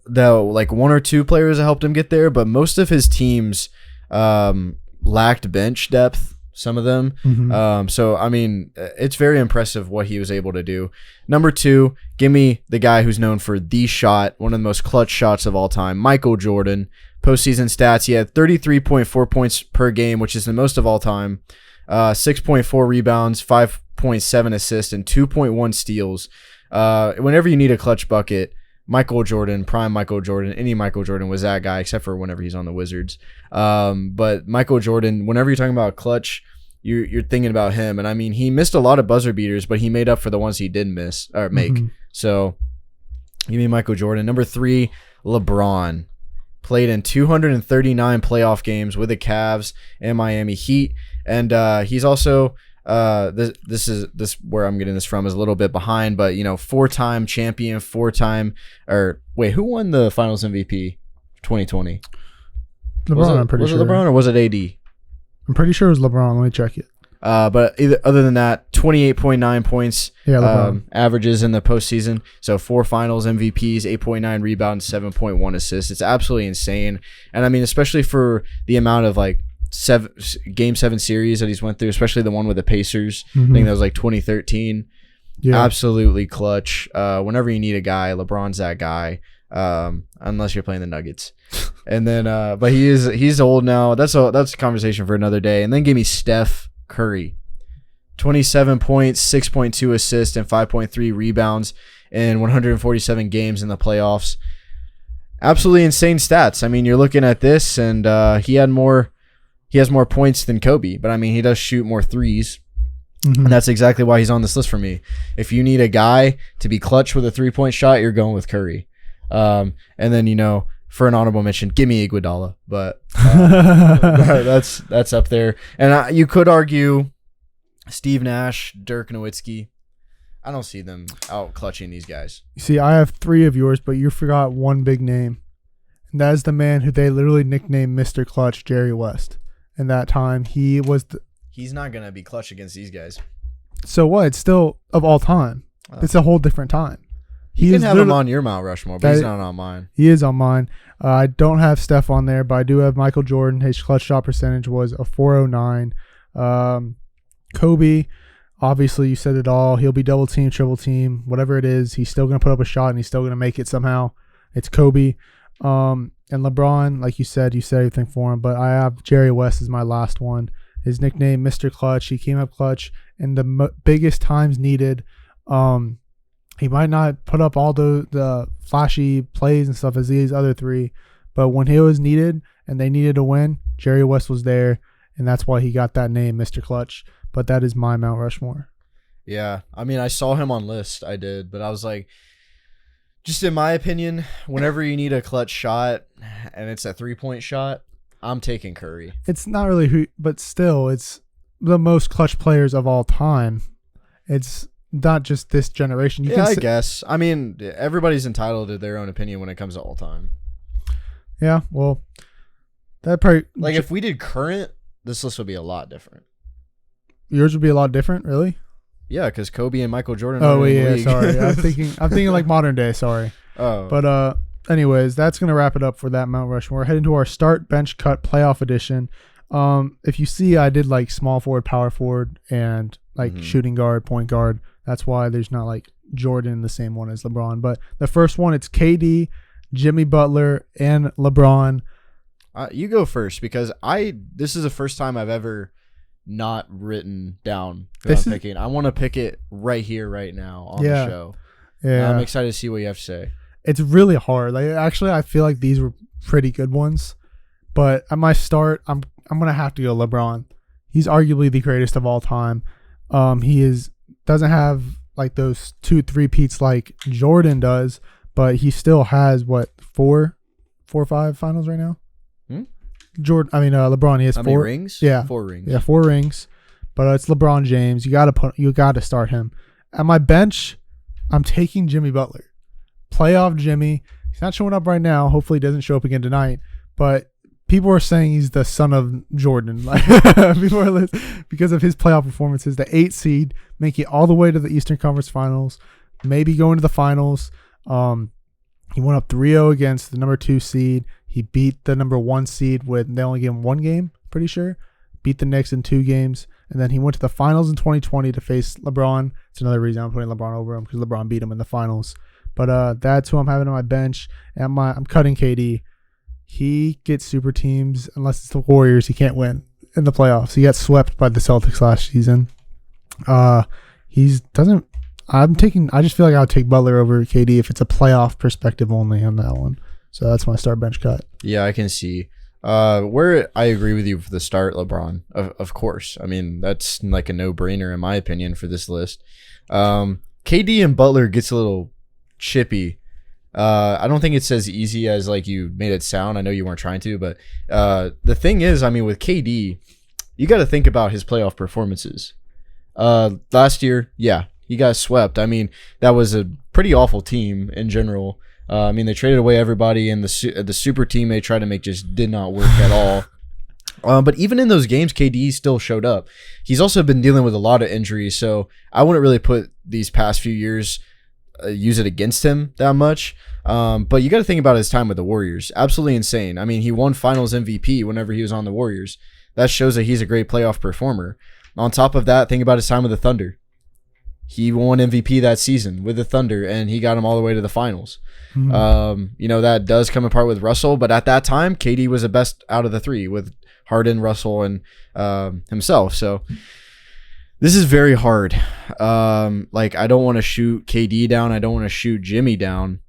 one or two players that helped him get there, but most of his teams, lacked bench depth. Some of them. Mm-hmm. So, I mean, it's very impressive what he was able to do. Number 2, give me the guy who's known for the shot, one of the most clutch shots of all time, Michael Jordan. Postseason stats, he had 33.4 points per game, which is the most of all time, 6.4 rebounds, 5.7 assists, and 2.1 steals. Whenever you need a clutch bucket, Michael Jordan, prime Michael Jordan, any Michael Jordan was that guy, except for whenever he's on the Wizards. But Michael Jordan, whenever you're talking about clutch, you're thinking about him. And I mean, he missed a lot of buzzer beaters, but he made up for the ones he did miss or make. Mm-hmm. So give me Michael Jordan. Number 3, LeBron. Played in 239 playoff games with the Cavs and Miami Heat. And he's also this where I'm getting this from is a little bit behind, but you know, 4-time champion, 4-time who won the Finals MVP 2020? LeBron, I'm pretty sure. Was it LeBron or was it AD? I'm pretty sure it was LeBron. Let me check it. But other than that, 28.9 points averages in the postseason. So 4 Finals MVPs, 8.9 rebounds, 7.1 assists. It's absolutely insane. And I mean, especially for the amount of like Game 7 series that he's went through, especially the one with the Pacers. Mm-hmm. I think that was like 2013. Yeah. Absolutely clutch. Whenever you need a guy, LeBron's that guy. Unless you're playing the Nuggets. And then but he's old now. That's a conversation for another day. And then give me Steph Curry. 27 points, 6.2 assists, and 5.3 rebounds in 147 games in the playoffs. Absolutely insane stats. I mean, you're looking at this, and he has more points than Kobe, but I mean, he does shoot more threes. Mm-hmm. And that's exactly why he's on this list for me. If you need a guy to be clutch with a 3-point shot, you're going with Curry. And then, you know, for an honorable mention, give me Iguodala, but that's up there. And you could argue Steve Nash, Dirk Nowitzki. I don't see them out clutching these guys. You see, I have 3 of yours, but you forgot one big name. And that is the man who they literally nicknamed Mr. Clutch, Jerry West. And that time, he was he's not going to be clutch against these guys. So what? It's still of all time. Oh. It's a whole different time. You can have him on your Mount Rushmore, but he's not on mine. He is on mine. I don't have Steph on there, but I do have Michael Jordan. His clutch shot percentage was a 409. Kobe, obviously you said it all. He'll be double team, triple team, whatever it is. He's still going to put up a shot and he's still going to make it somehow. It's Kobe. And LeBron, like you said everything for him, but I have Jerry West as my last one. His nickname, Mr. Clutch. He came up clutch in the biggest times needed. He might not put up all the flashy plays and stuff as these other 3, but when he was needed and they needed to win, Jerry West was there, and that's why he got that name, Mr. Clutch. But that is my Mount Rushmore. Yeah, I mean, I saw him on list. I did, but I was like, just in my opinion, whenever you need a clutch shot and it's a 3-point shot, I'm taking Curry. It's not really but still, it's the most clutch players of all time. It's not just this generation. I guess. I mean, everybody's entitled to their own opinion when it comes to all time. Yeah, well, that probably like if we did current, this list would be a lot different. Yours would be a lot different, really? Yeah, because Kobe and Michael Jordan. Oh yeah, sorry. I'm thinking like modern day. Sorry. Oh, but anyways, that's gonna wrap it up for that Mount Rushmore. We're heading to our start, bench, cut, playoff edition. If you see, I did like small forward, power forward, and like shooting guard, point guard. That's why there's not like Jordan in the same one as LeBron. But the first one, it's KD, Jimmy Butler, and LeBron. You go first because this is the first time I've ever not written down who I'm picking. I want to pick it right here, right now on the show. Yeah, I'm excited to see what you have to say. It's really hard. Like, actually, I feel like these were pretty good ones. But at my start, I'm gonna have to go LeBron. He's arguably the greatest of all time. He doesn't have like those 2-3-peats like Jordan does, but he still has four or five finals right now. LeBron. He has 4 many rings. Yeah, 4 rings. Yeah, 4 rings. But it's LeBron James. You got to start him. At my bench, I'm taking Jimmy Butler. Playoff Jimmy. He's not showing up right now. Hopefully, he doesn't show up again tonight. But people are saying he's the son of Jordan. Like because of his playoff performances. The 8 seed, making it all the way to the Eastern Conference Finals, maybe going to the finals. He went up 3-0 against the number 2 seed. He beat the number 1 seed they only gave him 1 game, pretty sure. Beat the Knicks in 2 games. And then he went to the finals in 2020 to face LeBron. It's another reason I'm putting LeBron over him, because LeBron beat him in the finals. But that's who I'm having on my bench. And I'm cutting KD. He gets super teams. Unless it's the Warriors, he can't win in the playoffs. He got swept by the Celtics last season. I just feel like I would take Butler over KD if it's a playoff perspective only on that one. So that's my start bench cut. Yeah, I can see. Where I agree with you for the start, LeBron, of course. I mean, that's like a no-brainer in my opinion for this list. KD and Butler gets a little chippy. I don't think it's as easy as like you made it sound. I know you weren't trying to, but the thing is, I mean, with KD, you got to think about his playoff performances. Last year, yeah, he got swept. I mean, that was a pretty awful team in general. I mean, they traded away everybody, and the super team they tried to make just did not work at all. But even in those games, KD still showed up. He's also been dealing with a lot of injuries, so I wouldn't really put these past few years use it against him that much. But you got to think about his time with the Warriors. Absolutely insane. I mean, he won Finals MVP whenever he was on the Warriors. That shows that he's a great playoff performer. On top of that, think about his time with the Thunder. He won MVP that season with the Thunder, and he got him all the way to the finals. Mm-hmm. That does come apart with Russell, but at that time, KD was the best out of the 3 with Harden, Russell, and himself. So this is very hard. I don't want to shoot KD down. I don't want to shoot Jimmy down.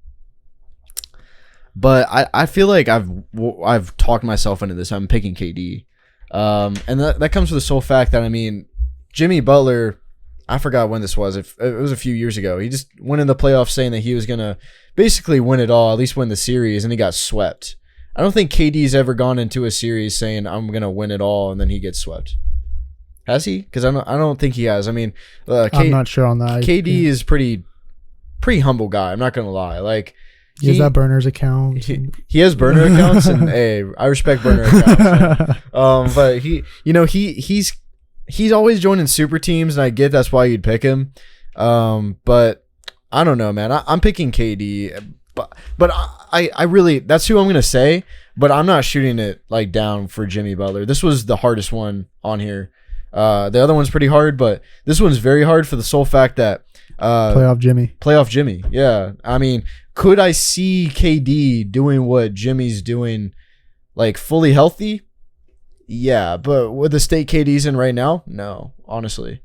But I feel like I've talked myself into this. I'm picking KD. And that comes with the sole fact that, I mean, Jimmy Butler, I forgot when this was. It was a few years ago. He just went in the playoffs saying that he was going to basically win it all, at least win the series, and he got swept. I don't think KD's ever gone into a series saying, I'm going to win it all, and then he gets swept. Has he? Because I don't think he has. I mean, I'm not sure on that. KD is pretty humble guy. I'm not going to lie. Like, he has that burner's account. He has burner accounts, and hey, I respect burner accounts. But he's always joining super teams, and I get that's why you'd pick him. But I don't know, man. I'm picking KD, but I really, that's who I'm gonna say. But I'm not shooting it like down for Jimmy Butler. This was the hardest one on here. The other one's pretty hard, but this one's very hard for the sole fact that playoff Jimmy. Yeah, I mean, could I see KD doing what Jimmy's doing, like fully healthy? Yeah, but with the state KD's in right now, no, honestly.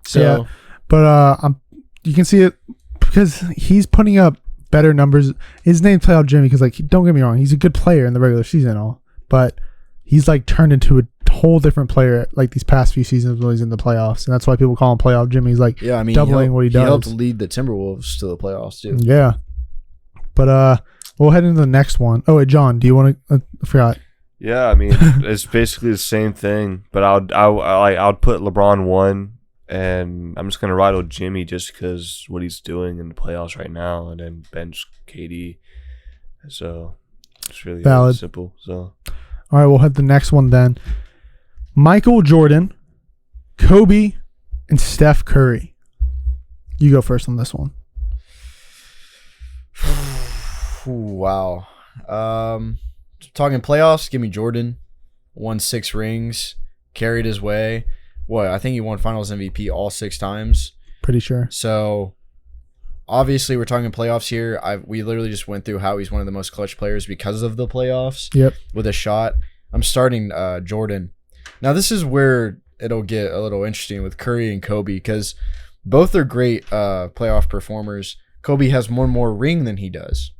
So, yeah, but you can see it because he's putting up better numbers. His name's Playoff Jimmy because, like, don't get me wrong, he's a good player in the regular season and all, but he's like turned into a whole different player like these past few seasons when he's in the playoffs, and that's why people call him Playoff Jimmy. He's like, yeah, I mean, doubling what he does. He helped lead the Timberwolves to the playoffs too. Yeah, but we'll head into the next one. Oh wait, John, do you want to? I forgot. Yeah, I mean, it's basically the same thing, but I would put LeBron 1, and I'm just gonna ride with Jimmy just because what he's doing in the playoffs right now, and then bench KD. So it's really valid. Simple. So all right, we'll head the next one then. Michael Jordan, Kobe, and Steph Curry. You go first on this one. Wow. Talking playoffs, give me Jordan. Won 6 rings, carried his way. I think he won Finals MVP all 6 times. Pretty sure. So obviously we're talking playoffs here. We literally just went through how he's one of the most clutch players because of the playoffs. Yep. With a shot. I'm starting Jordan. Now this is where it'll get a little interesting with Curry and Kobe because both are great playoff performers. Kobe has one more ring than he does.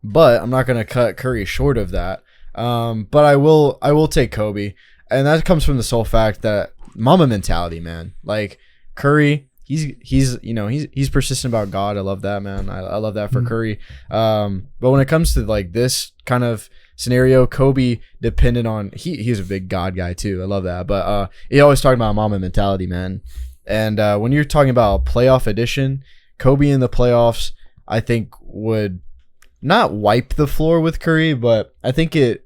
But I'm not going to cut Curry short of that. But I will take Kobe. And that comes from the sole fact that Mamba mentality, man. Like Curry, he's persistent about God. I love that, man. I love that for Curry. But when it comes to like this kind of scenario, Kobe depended on he's a big God guy too. I love that. But he always talking about Mamba mentality, man. And when you're talking about playoff edition, Kobe in the playoffs, I think would not wipe the floor with Curry, but I think if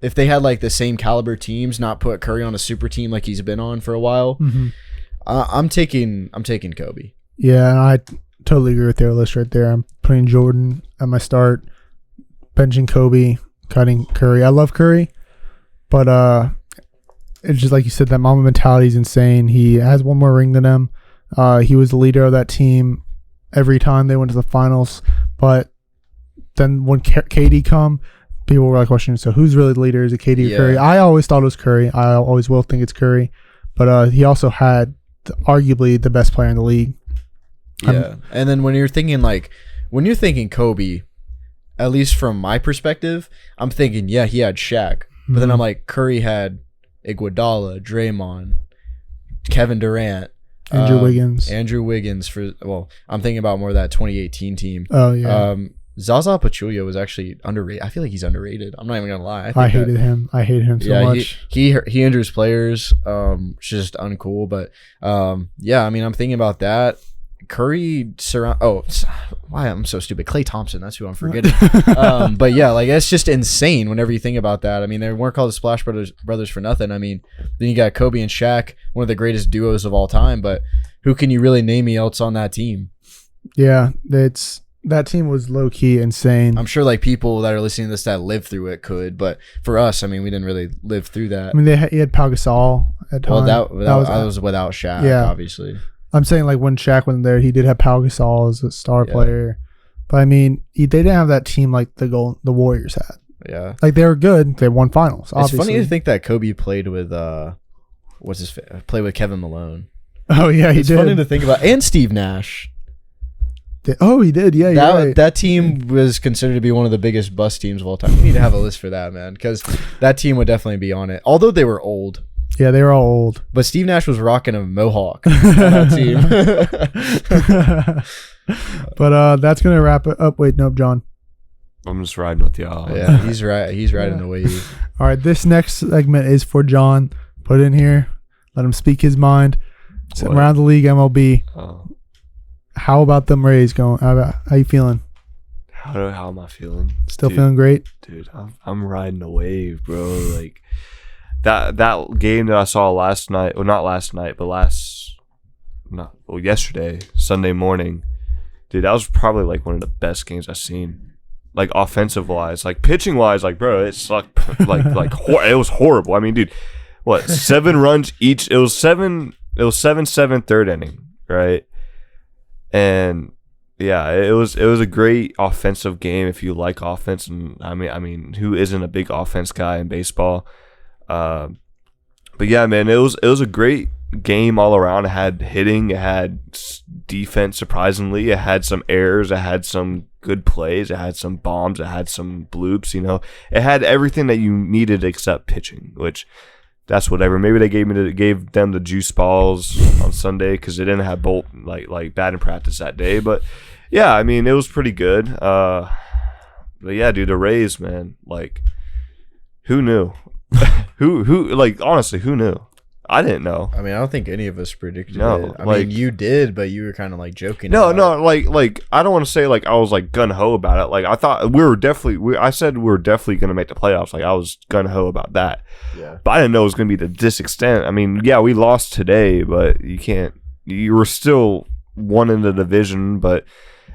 they had like the same caliber teams, not put Curry on a super team like he's been on for a while, I'm taking Kobe. Yeah, and I totally agree with your list right there. I'm putting Jordan at my start, benching Kobe, cutting Curry. I love Curry, but it's just like you said, that Mamba mentality is insane. He has one more ring than him. He was the leader of that team every time they went to the finals, but then when KD come, people were like questioning, so who's really the leader? Is it KD or Curry? I always thought it was Curry. I always will think it's Curry. But he also had arguably the best player in the league. Yeah. And then when you're thinking Kobe, at least from my perspective, I'm thinking, yeah, he had Shaq. But then I'm like, Curry had Iguodala, Draymond, Kevin Durant. Andrew Wiggins I'm thinking about more of that 2018 team. Oh, yeah. Zaza Pachulia was actually underrated. I feel like he's underrated. I'm not even gonna lie. I hated him. I hate him so much. He injures players. It's just uncool. But yeah, I mean, I'm thinking about that. Curry why I'm so stupid. Klay Thompson. That's who I'm forgetting. But yeah, like it's just insane whenever you think about that. I mean, they weren't called the Splash Brothers for nothing. I mean, then you got Kobe and Shaq, one of the greatest duos of all time. But who can you really name me else on that team? Yeah, that team was low key insane. I'm sure like people that are listening to this that lived through it could, but for us, I mean, we didn't really live through that. I mean, he had Pau Gasol at times. Well, that was without Shaq, obviously. I'm saying like when Shaq wasn't there, he did have Pau Gasol as a star player, but I mean, they didn't have that team like the Warriors had. Yeah, like they were good. They won finals. Obviously. It's funny to think that Kobe played with played with Kevin Malone. Oh yeah, he did. It's funny to think about, and Steve Nash. Oh, he did. Yeah, that team was considered to be one of the biggest bust teams of all time. We need to have a list for that, man, because that team would definitely be on it. Although they were old. Yeah, they were all old. But Steve Nash was rocking a mohawk on that team. But that's gonna wrap it up. Wait, nope, John. I'm just riding with y'all. Yeah, he's right. He's riding the wave. All right, this next segment is for John. Put it in here. Let him speak his mind. Around the league, MLB. Oh. How about them Rays going? How you feeling? How am I feeling? Still feeling great? Dude, I'm riding a wave, bro. Like that game that I saw last night, well not last night, but yesterday, Sunday morning. Dude, that was probably like one of the best games I've seen. Like offensive wise, like pitching wise, like bro, it sucked. It was horrible. I mean, dude, what, 7 runs each? It was 7-7 third inning, right? And yeah, it was a great offensive game if you like offense, and I mean, who isn't a big offense guy in baseball? But yeah, man, it was a great game all around. It had hitting, it had defense. Surprisingly, it had some errors, it had some good plays, it had some bombs, it had some bloops. You know, it had everything that you needed except pitching, which. That's whatever. Maybe they gave them the juice balls on Sunday because they didn't have Bolt like batting practice that day. But yeah, I mean, it was pretty good. But yeah, dude, the Rays, man, like, who knew? who like honestly, who knew? I didn't know. I mean, I don't think any of us predicted it. I like, mean, you did, but you were kind of like joking. No, like I don't want to say like I was like gun ho about it. Like I thought I said we were definitely gonna make the playoffs. Like I was gun ho about that. Yeah. But I didn't know it was gonna be to this extent. I mean, yeah, we lost today, but you were still one in the division. But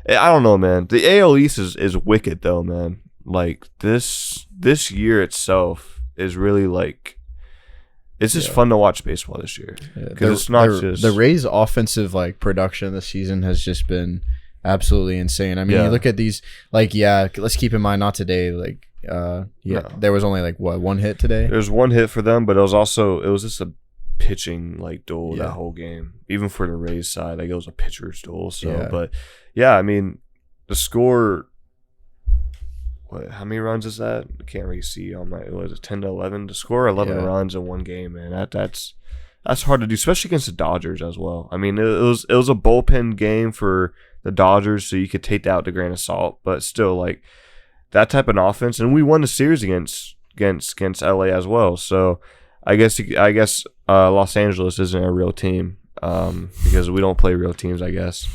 I don't know, man. The AL East is wicked though, man. Like this year itself is really like. it's just fun to watch baseball this year because it's not just the Rays' offensive like production this season has just been absolutely insane. I mean, you look at these let's keep in mind not today there was only like one hit today. There's one hit for them, but it was just a pitching like duel that whole game. Even for the Rays side, like it was a pitcher's duel. So, but I mean, the score. How many runs is that? I can't really see on my. Was it 10-11 to score 11 runs in one game, man? That's hard to do, especially against the Dodgers as well. I mean, it was a bullpen game for the Dodgers, so you could take that with a grain of salt. But still, like that type of offense, and we won the series against LA as well. So I guess Los Angeles isn't a real team because we don't play real teams, I guess.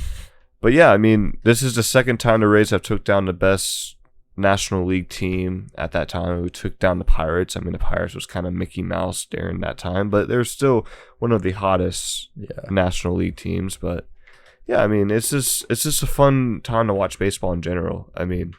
But yeah, I mean, this is the second time the Rays have took down the best National League team at that time. We took down the Pirates. I mean, the Pirates was kind of Mickey Mouse during that time, but they're still one of the hottest National League teams. But yeah, I mean, it's just a fun time to watch baseball in general. I mean,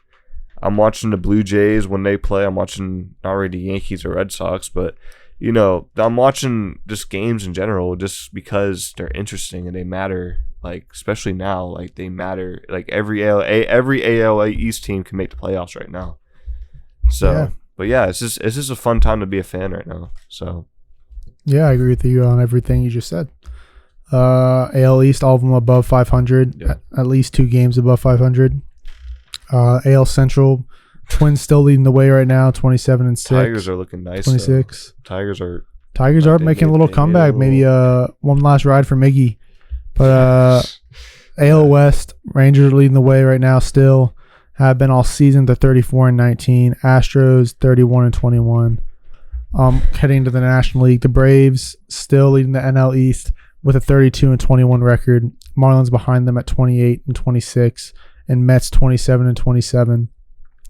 I'm watching the Blue Jays when they play. I'm watching not really the Yankees or Red Sox, but you know, I'm watching just games in general just because they're interesting and they matter. Like, especially now, like they matter. Like every AL East team can make the playoffs right now. So, but yeah, it's just a fun time to be a fan right now. So, yeah, I agree with you on everything you just said. AL East, all of them above 500. Yeah. At least 2 games above 500. AL Central, Twins still leading the way right now, 27-6. Tigers are looking nice. 26. Tigers are making a little comeback. Maybe one last ride for Miggy. But AL West, Rangers are leading the way right now still. Have been all season. They're 34-19. Astros 31-21. Heading to the National League, the Braves still leading the NL East with a 32-21 record. Marlins behind them at 28-26, and Mets 27-27.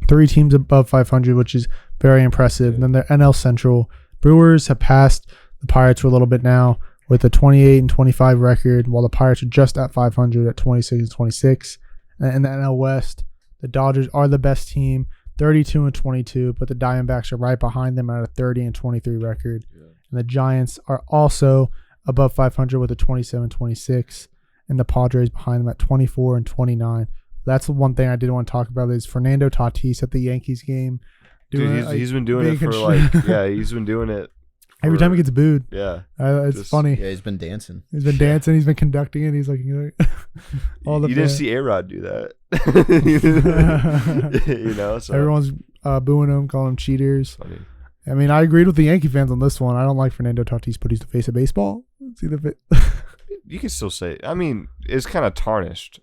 3 teams above 500, which is very impressive. And then the NL Central, Brewers have passed the Pirates for a little bit now with a 28-25 record, while the Pirates are just at 500 at 26-26. And in the NL West, the Dodgers are the best team, 32-22, but the Diamondbacks are right behind them at a 30-23 record. Yeah. And the Giants are also above 500 with a 27-26, and the Padres behind them at 24-29. That's the one thing I did want to talk about is Fernando Tatis at the Yankees game. Dude, he's been doing it for he's been doing it. Every time he gets booed. Yeah. It's funny. Yeah, he's been dancing. He's been conducting it. He's like, all the. You didn't see A-Rod do that. So. Everyone's booing him, calling him cheaters. Funny. I mean, I agreed with the Yankee fans on this one. I don't like Fernando Tatis, but he's the face of baseball. You can still say, I mean, it's kind of tarnished.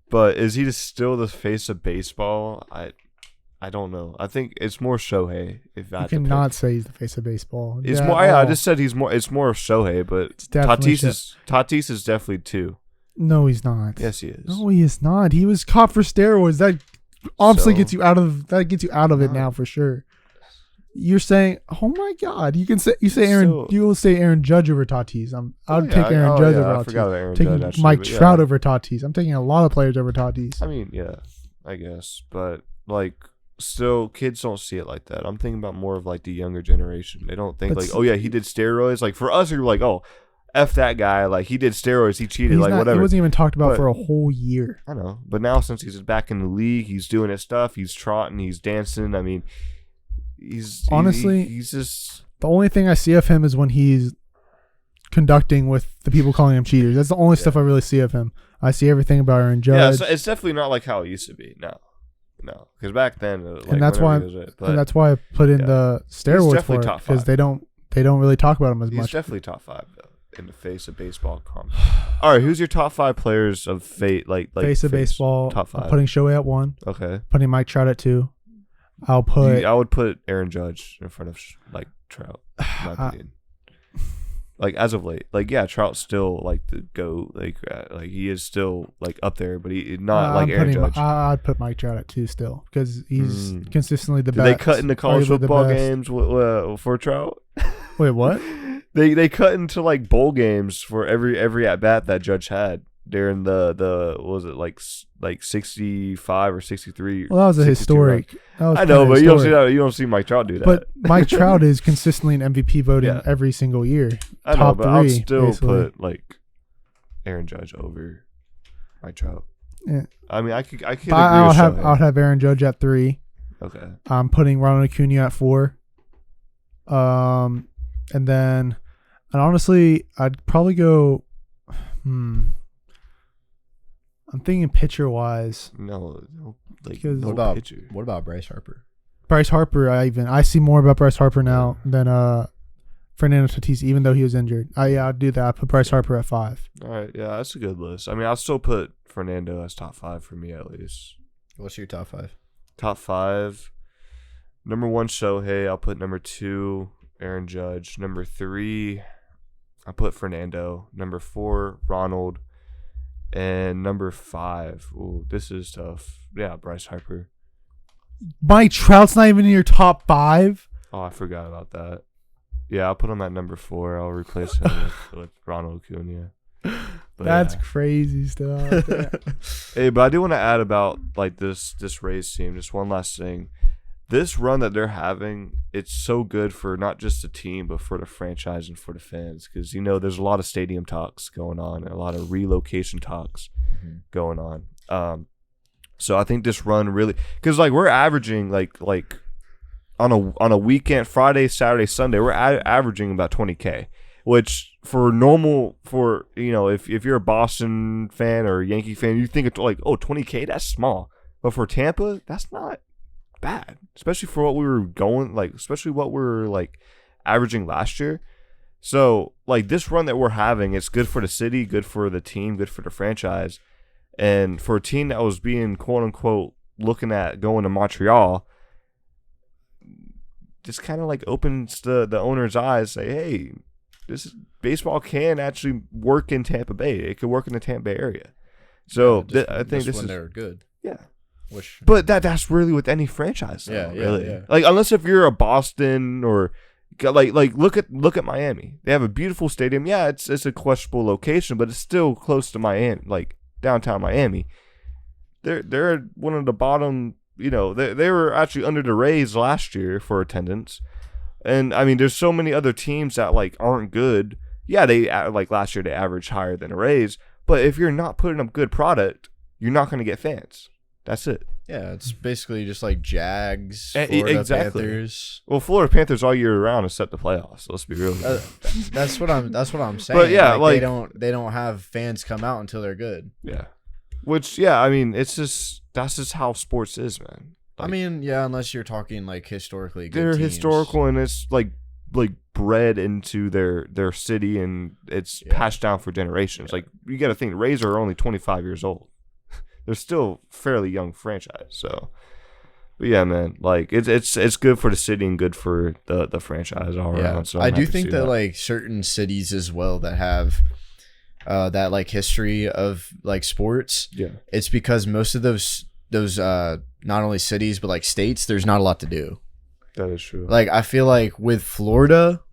But is he still the face of baseball? I don't know. I think it's more Shohei. If I cannot say he's the face of baseball. It's more. I just said he's more. It's more of Shohei, but Tatis is definitely 2. No, he's not. Yes, he is. No, he is not. He was caught for steroids. That obviously gets you out of it now for sure. You're saying, oh my God! You will say Aaron Judge over Tatis. I would take Aaron Judge over Tatis. I forgot about Aaron Judge. Actually, Mike Trout over Tatis. I'm taking a lot of players over Tatis. I mean, yeah, I guess, but like. Still, kids don't see it like that. I'm thinking about more of like the younger generation. They don't think like, oh yeah, he did steroids. Like for us, you're like, oh, F that guy. Like he did steroids, he cheated, whatever. He wasn't even talked about for a whole year. I know, but now since he's back in the league, he's doing his stuff. He's trotting, he's dancing. I mean, he's just the only thing I see of him is when he's conducting with the people calling him cheaters. That's the only stuff I really see of him. I see everything about Aaron Judge. Yeah, so it's definitely not like how it used to be. No, because back then, and that's why I put in the steroids for it because they don't really talk about him as much. He's definitely top 5 though in the face of baseball. All right, who's your top 5 players of fate? Like face of baseball. Top 5. I'm putting Shohei at 1. Okay. Putting Mike Trout at 2. I would put Aaron Judge in front of Trout. In my opinion. Like as of late, Trout's still like the GOAT. Like he is still like up there, but he not like Aaron Judge. I'd put Mike Trout at 2 still because he's consistently the best. Did they cut into college football games for Trout? Wait, what? They cut into like bowl games for every at bat that Judge had. during the what was it like 65 or 63. Well, that was a 62 historic. runs. That was I know, kinda but you don't see historic. that. You don't see Mike Trout do that. But Mike Trout is consistently in MVP voting Yeah. every single year. I know, top but I'll three, still basically. put like Aaron Judge over Mike Trout. Yeah. I mean, I could agree with I'll have Shohei. Aaron Judge at 3. Okay. I'm putting Ronald Acuna at 4. And then, and honestly, I'd probably go. I'm thinking pitcher wise. No, like Because- no What pitcher. about Bryce Harper? Bryce Harper, I see more about Bryce Harper now than Fernando Tatis, even though he was injured. I'd do that. I put Bryce Harper at 5. All right, yeah, that's a good list. I mean, I'll still put Fernando as top 5 for me at least. What's your top 5? Top 5. Number 1, Shohei. I'll put number 2, Aaron Judge. Number 3, I put Fernando. Number 4, Ronald. And number 5, ooh, this is tough. Yeah, Bryce Harper. Mike Trout's not even in your top 5. Oh, I forgot about that. Yeah, I'll put him at number 4. I'll replace him with Ronald Acuna. But That's yeah. crazy stuff. Hey, but I do want to add about like this Rays team. Just one last thing. This run that they're having, it's so good for not just the team, but for the franchise and for the fans. Because, there's a lot of stadium talks going on and a lot of relocation talks going on. So I think this run really – because, like, we're averaging, like on a weekend, Friday, Saturday, Sunday, we're averaging about 20K. Which for normal, if you're a Boston fan or a Yankee fan, you think it's like, 20K, that's small. But for Tampa, that's not bad, especially for what we were averaging last year. So like this run that we're having, it's good for the city, good for the team, good for the franchise, and for a team that was being quote unquote looking at going to Montreal, just kind of like opens the owner's eyes, say, hey, baseball can actually work in Tampa Bay. It could work in the Tampa Bay area. So I think this when is they're good. Yeah. Which, but that's really with any franchise. Though, really. Yeah. Like unless if you're a Boston or like look at Miami. They have a beautiful stadium. Yeah, it's a questionable location, but it's still close to Miami, like downtown Miami. They're one of the bottom. They were actually under the Rays last year for attendance. And I mean, there's so many other teams that like aren't good. Yeah, they like last year they averaged higher than the Rays. But if you're not putting up good product, you're not going to get fans. That's it. Yeah, it's basically just like Jags, Florida Florida Panthers. Well, Florida Panthers all year round except the playoffs. So let's be real. That's what I'm saying. But yeah, like they don't have fans come out until they're good. Yeah. Which I mean, that's just how sports is, man. I mean, yeah, unless you're talking like historically good They're teams. historical and it's like bred into their city and it's passed down for generations. Like you got to think, Rays are only 25 years old. They're still fairly young franchise. So, but yeah, man, like it's good for the city and good for the franchise all around. So I do think that like certain cities as well that have that like history of like sports. Yeah, it's because most of those not only cities but like states, there's not a lot to do. That is true. Like I feel like with Florida,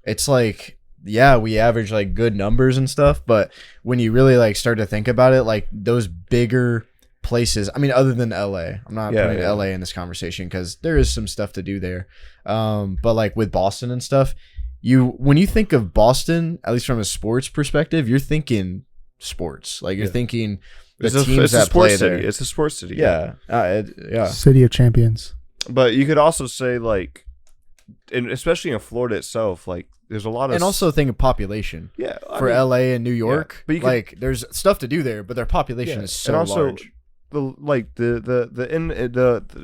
it's like we average like good numbers and stuff, but when you really like start to think about it, like those bigger places, I mean, other than LA, I'm not putting LA in this conversation because there is some stuff to do there. But like with Boston and stuff, when you think of Boston, at least from a sports perspective, you're thinking sports. Like you're thinking the teams that play there. It's a sports city. Yeah. City of champions. But you could also say like, and especially in Florida itself, like there's a lot of, and also think of population. Yeah, for LA and New York, yeah, but you like there's stuff to do there, but their population is so and also, large.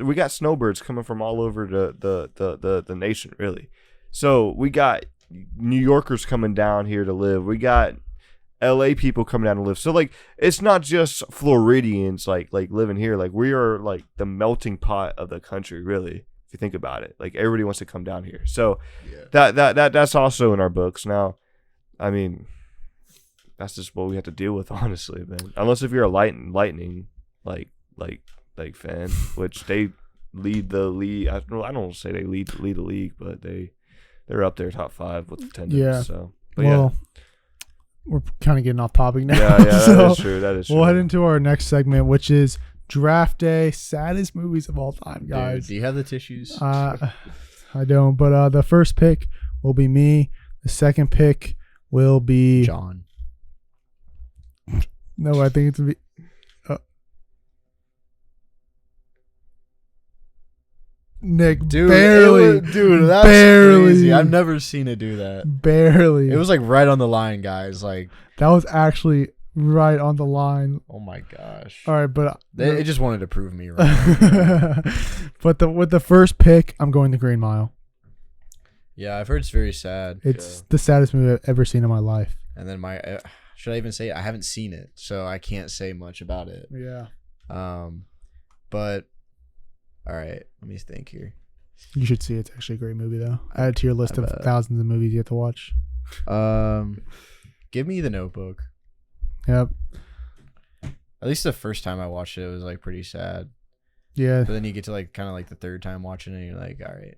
We got snowbirds coming from all over the nation, really. So we got New Yorkers coming down here to live. We got LA people coming down to live. So like it's not just Floridians like living here. Like we are like the melting pot of the country, really. If you think about it, like everybody wants to come down here. So that's also in our books. Now, I mean, that's just what we have to deal with, honestly, man. Unless if you're a lightning like fan, which they lead the league. I don't say they lead the league, but they're up there top 5 with attendance. Yeah. So, but well, we're kind of getting off topic now. Yeah, that So is true. That is true. we'll head into our next segment, which is draft day, saddest movies of all time, guys. Dude, do you have the tissues? I don't, but the first pick will be me. The second pick will be John. No, I think it's gonna be. Nick, Dude, barely, dude, that's barely. crazy. I've never seen it do that. Barely. It was like right on the line, guys. Like, that was actually right on the line. oh my gosh. All right, but It just wanted to prove me wrong. but with the first pick, I'm going the Green Mile. Yeah, I've heard it's very sad. It's the saddest movie I've ever seen in my life. And then should I even say it? I haven't seen it, so I can't say much about it. Yeah. But all right, let me think here. You should see it. It's actually a great movie, though. Add it to your list of thousands of movies you have to watch. Give me The Notebook. Yep. At least the first time I watched it was like pretty sad. Yeah. But then you get to like kind of like the third time watching it, and you're like, all right.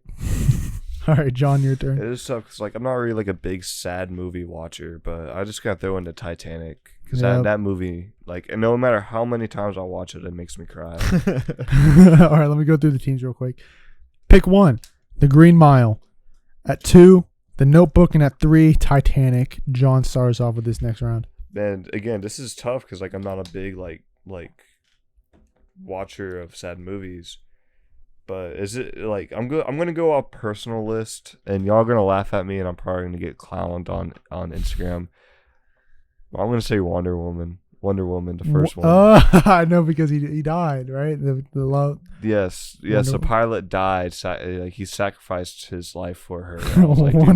All right, John, your turn. It is tough because like I'm not really like a big sad movie watcher, but I just gotta throw into Titanic because that movie, like, and no matter how many times I watch it, it makes me cry. All right, let me go through the teams real quick. Pick 1, The Green Mile. At 2, The Notebook, and at 3, Titanic. John starts off with this next round. And again, this is tough because like I'm not a big like watcher of sad movies. But is it like I'm gonna go off personal list, and y'all gonna laugh at me, and I'm probably gonna get clowned on Instagram. I'm gonna say Wonder Woman, the first one. I know, because he died, right? The love. Yes, Wonder the pilot died. Like he sacrificed his life for her. I I was like, dude,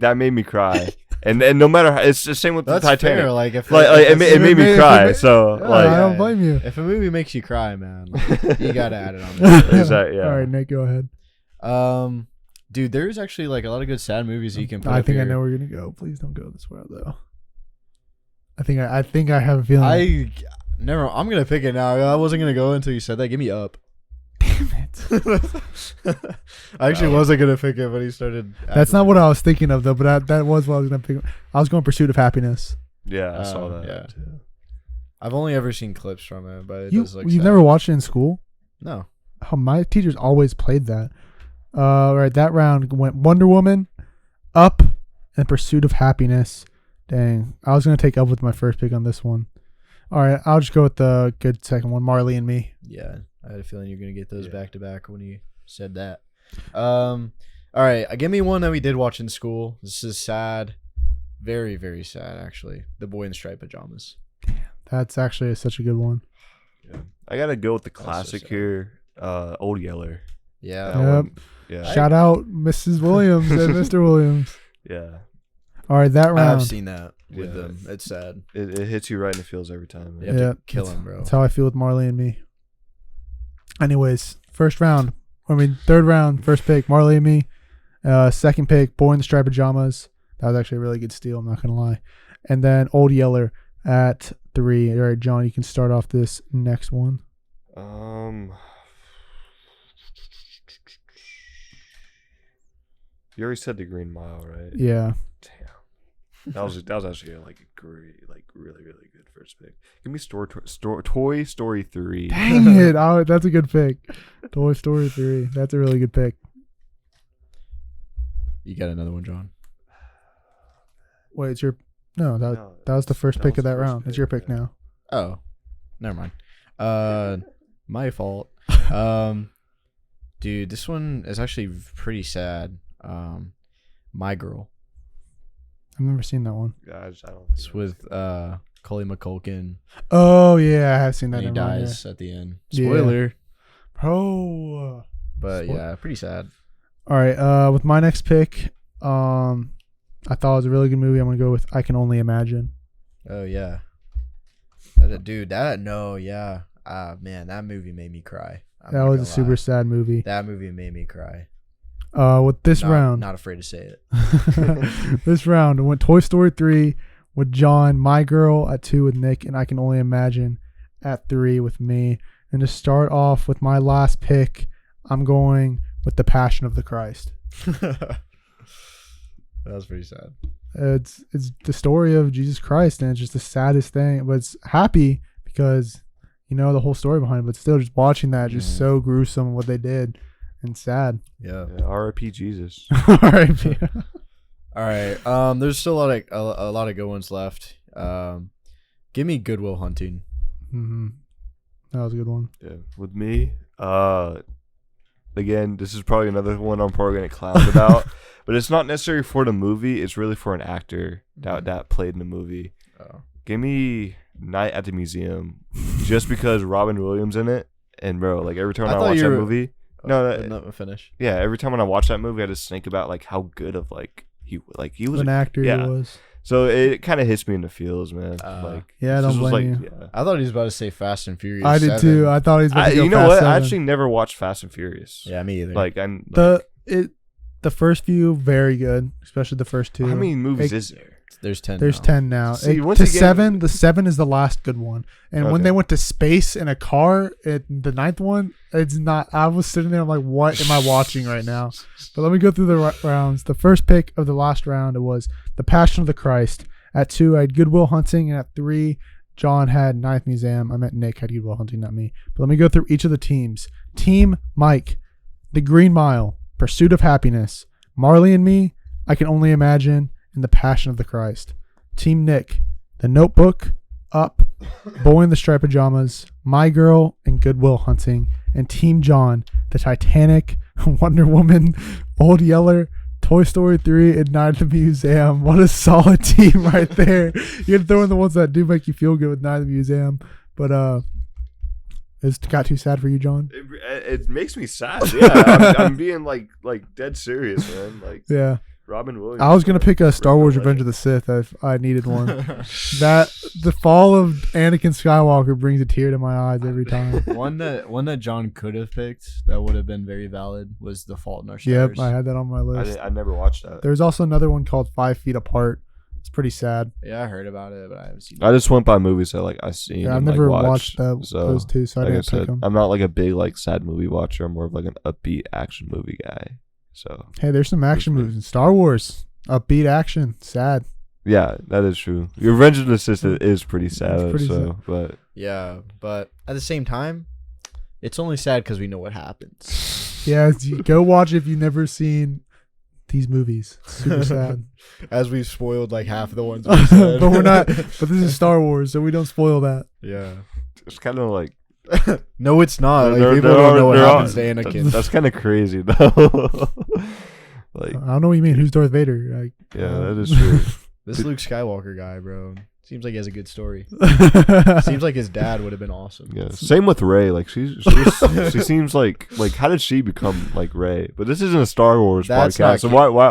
that made me cry. And no matter how, it's the same with That's the Titanic. fair. Like if it made me cry. So Yeah, like I don't blame you. if a movie makes you cry, man, like, you gotta add it on there. Exactly, yeah. All right, Nick, go ahead. Dude, there's actually like a lot of good sad movies you can put. I up think here. I know where you're gonna go. Please don't go this route, though. I think I have a feeling. I'm gonna pick it now. I wasn't gonna go until you said that. Give me Up. Damn it. I actually wasn't gonna pick it, but he started. That's not what I was thinking of, though. But that was what I was gonna pick. I was going Pursuit of Happiness. Yeah, I saw that. Yeah. I've only ever seen clips from it, but it You've does look. never watched it in school? No. Oh, my teachers always played that. All right, that round went Wonder Woman, Up, and Pursuit of Happiness. Dang, I was gonna take Up with my first pick on this one. All right, I'll just go with the good second one, Marley and Me. Yeah, I had a feeling you're gonna get those back to back when you said that. All right, give me one that we did watch in school. This is sad, very very sad actually. The Boy in Striped Pajamas. That's actually such a good one. Yeah. I gotta go with the so classic sad. here, Old Yeller. Yeah. That Yep. one, yeah. Shout out Mrs. Williams and Mr. Williams. Yeah. All right, that round. I've seen that with Yeah. them. It's sad. It hits you right in the feels every time. You Man. have Yeah, to kill him, bro. That's how I feel with Marley and Me. Anyways, third round, first pick, Marley and Me. Second pick, Boy in the Striped Pajamas. That was actually a really good steal, I'm not going to lie. And then Old Yeller at 3. All right, John, you can start off this next one. You already said the Green Mile, right? Yeah. Damn. That was actually like a great, like really good first pick. Give me Toy Story 3. Dang it. Oh, that's a good pick. Toy Story 3. That's a really good pick. You got another one, John? Wait, it's your... No, that was the first pick of that round. It's your pick now. Oh, never mind. My fault. Dude, this one is actually pretty sad. My Girl. I've never seen that one. Yeah, I don't think It's with Cully McCulkin. Oh, yeah, I have seen that. And he Never mind, dies at the end. Yeah. Spoiler. Bro. But yeah, pretty sad. All right, with my next pick, I thought it was a really good movie. I'm going to go with I Can Only Imagine. Oh, yeah. Dude, yeah. Man, that movie made me cry. That was a super sad movie. That movie made me cry. With this round. Not afraid to say it. This round, I went Toy Story 3 with John, My Girl at 2 with Nick, and I Can Only Imagine at 3 with me. And to start off with my last pick, I'm going with The Passion of the Christ. That was pretty sad. It's the story of Jesus Christ, and it's just the saddest thing. But it's happy because you know the whole story behind it. But still, just watching that, just so gruesome what they did, and sad. Yeah. R.I.P. Jesus. R.I.P. All right. There's still a lot of good ones left. Give me Good Will Hunting. Mm-hmm. That was a good one. Yeah. With me, again, this is probably another one I'm probably gonna clown about, but it's not necessarily for the movie. It's really for an actor that played in the movie. Oh. Give me Night at the Museum, just because Robin Williams in it, and bro, like every time I watch that movie, finish. Yeah, every time when I watch that movie, I just think about like how good of he was an actor. Yeah. He was. So it kind of hits me in the feels, man. Yeah, I don't blame you. Yeah. I thought he was about to say Fast and Furious. I did 7. too. I thought he was about to go you know Fast what? 7. I actually never watched Fast and Furious. Yeah, me either. The first few very good, especially the first two. How many movies is there? There's 10. There's now. 10 now. See, To 7, the 7 is the last good one. And when Okay. they went to space in a car, the 9th one, it's not. I was sitting there, I'm like, what am I watching right now? But let me go through the rounds. The first pick of the last round, it was The Passion of the Christ. At 2, I had Good Will Hunting. And at 3, John had Ninth Museum. I meant Nick had Good Will Hunting, not me. But let me go through each of the teams. Team Mike, The Green Mile, Pursuit of Happiness, Marley and Me, I Can Only Imagine, and The Passion of the Christ. Team Nick, The Notebook, Up, Boy in the Striped Pajamas, My Girl, and Good Will Hunting. And Team John, The Titanic, Wonder Woman, Old Yeller, Toy Story 3, and Night at the Museum. What a solid team right there. You can throw in the ones that do make you feel good with Night at the Museum. But it's got too sad for you, John? It makes me sad. Yeah, I'm being like dead serious, man. Like, Yeah. Robin Williams. I was gonna pick a Star Wars Revenge of the Sith if I needed one. The fall of Anakin Skywalker brings a tear to my eyes every time. one that John could have picked that would have been very valid was The Fault in Our Stars. Yep, I had that on my list. I never watched that. There's also another one called 5 Feet Apart. It's pretty sad. Yeah, I heard about it, but I haven't seen it. I just went by movies that I've seen. Yeah, I've and, never watched. those two, so I like I didn't pick said, them. I'm not like a big sad movie watcher. I'm more of like an upbeat action movie guy. So Hey, there's some action movies in Star Wars. Upbeat action, sad. yeah, that is true. Revenge of the Sith is pretty sad. It's pretty sad. But Yeah, but at the same time, it's only sad because we know what happens. Yeah, go watch if you've never seen these movies. It's super sad. As we've spoiled like half of the ones we said. But we're not. But this is Star Wars, so we don't spoil that. Yeah. it's kind of like No, it's not. Like, there- people there don't are- know what there are- happens to Anakin. that's kind of crazy though. Like, I don't know what you mean. Who's Darth Vader? Like, yeah, that is true. This Luke Skywalker guy, bro. Seems like he has a good story. Seems like his dad would have been awesome. Yeah, same with Rey. Like she seems like how did she become like Rey? But this isn't a Star Wars That's podcast, not so why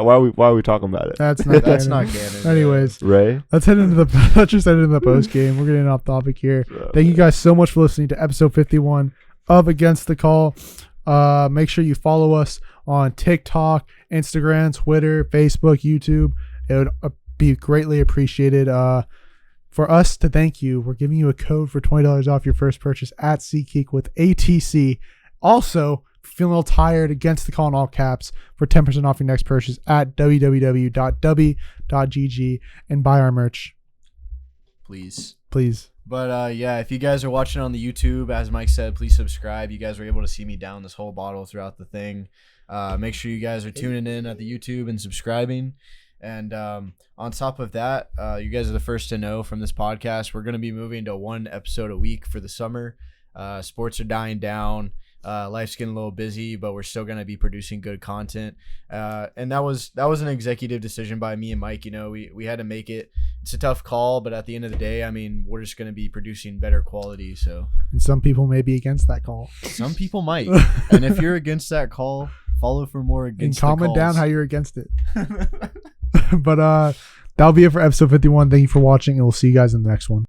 are we talking about it? That's not. That's canon. not canon. Anyways, Ray. let's just head into the post game. We're getting off topic here. Thank you guys so much for listening to episode 51 of Against the Call. Make sure you follow us on TikTok, Instagram, Twitter, Facebook, YouTube. It would be greatly appreciated. For us to thank you, we're giving you a code for $20 off your first purchase at SeatGeek with ATC. Also, feeling a little tired, Against the Call in all caps for 10% off your next purchase at www.w.gg and buy our merch. Please. But yeah, if you guys are watching on the YouTube, as Mike said, please subscribe. You guys were able to see me down this whole bottle throughout the thing. Make sure you guys are tuning in at the YouTube and subscribing. And on top of that, you guys are the first to know from this podcast. We're going to be moving to 1 episode a week for the summer. Sports are dying down. Life's getting a little busy, but we're still going to be producing good content. And that was an executive decision by me and Mike. You know, we had to make it. It's a tough call, but at the end of the day, I mean, we're just going to be producing better quality. So And some people may be against that call. some people might. And if you're against that call, follow for more And against comment the down calls. how you're against it. But that'll be it for episode 51. Thank you for watching, and we'll see you guys in the next one.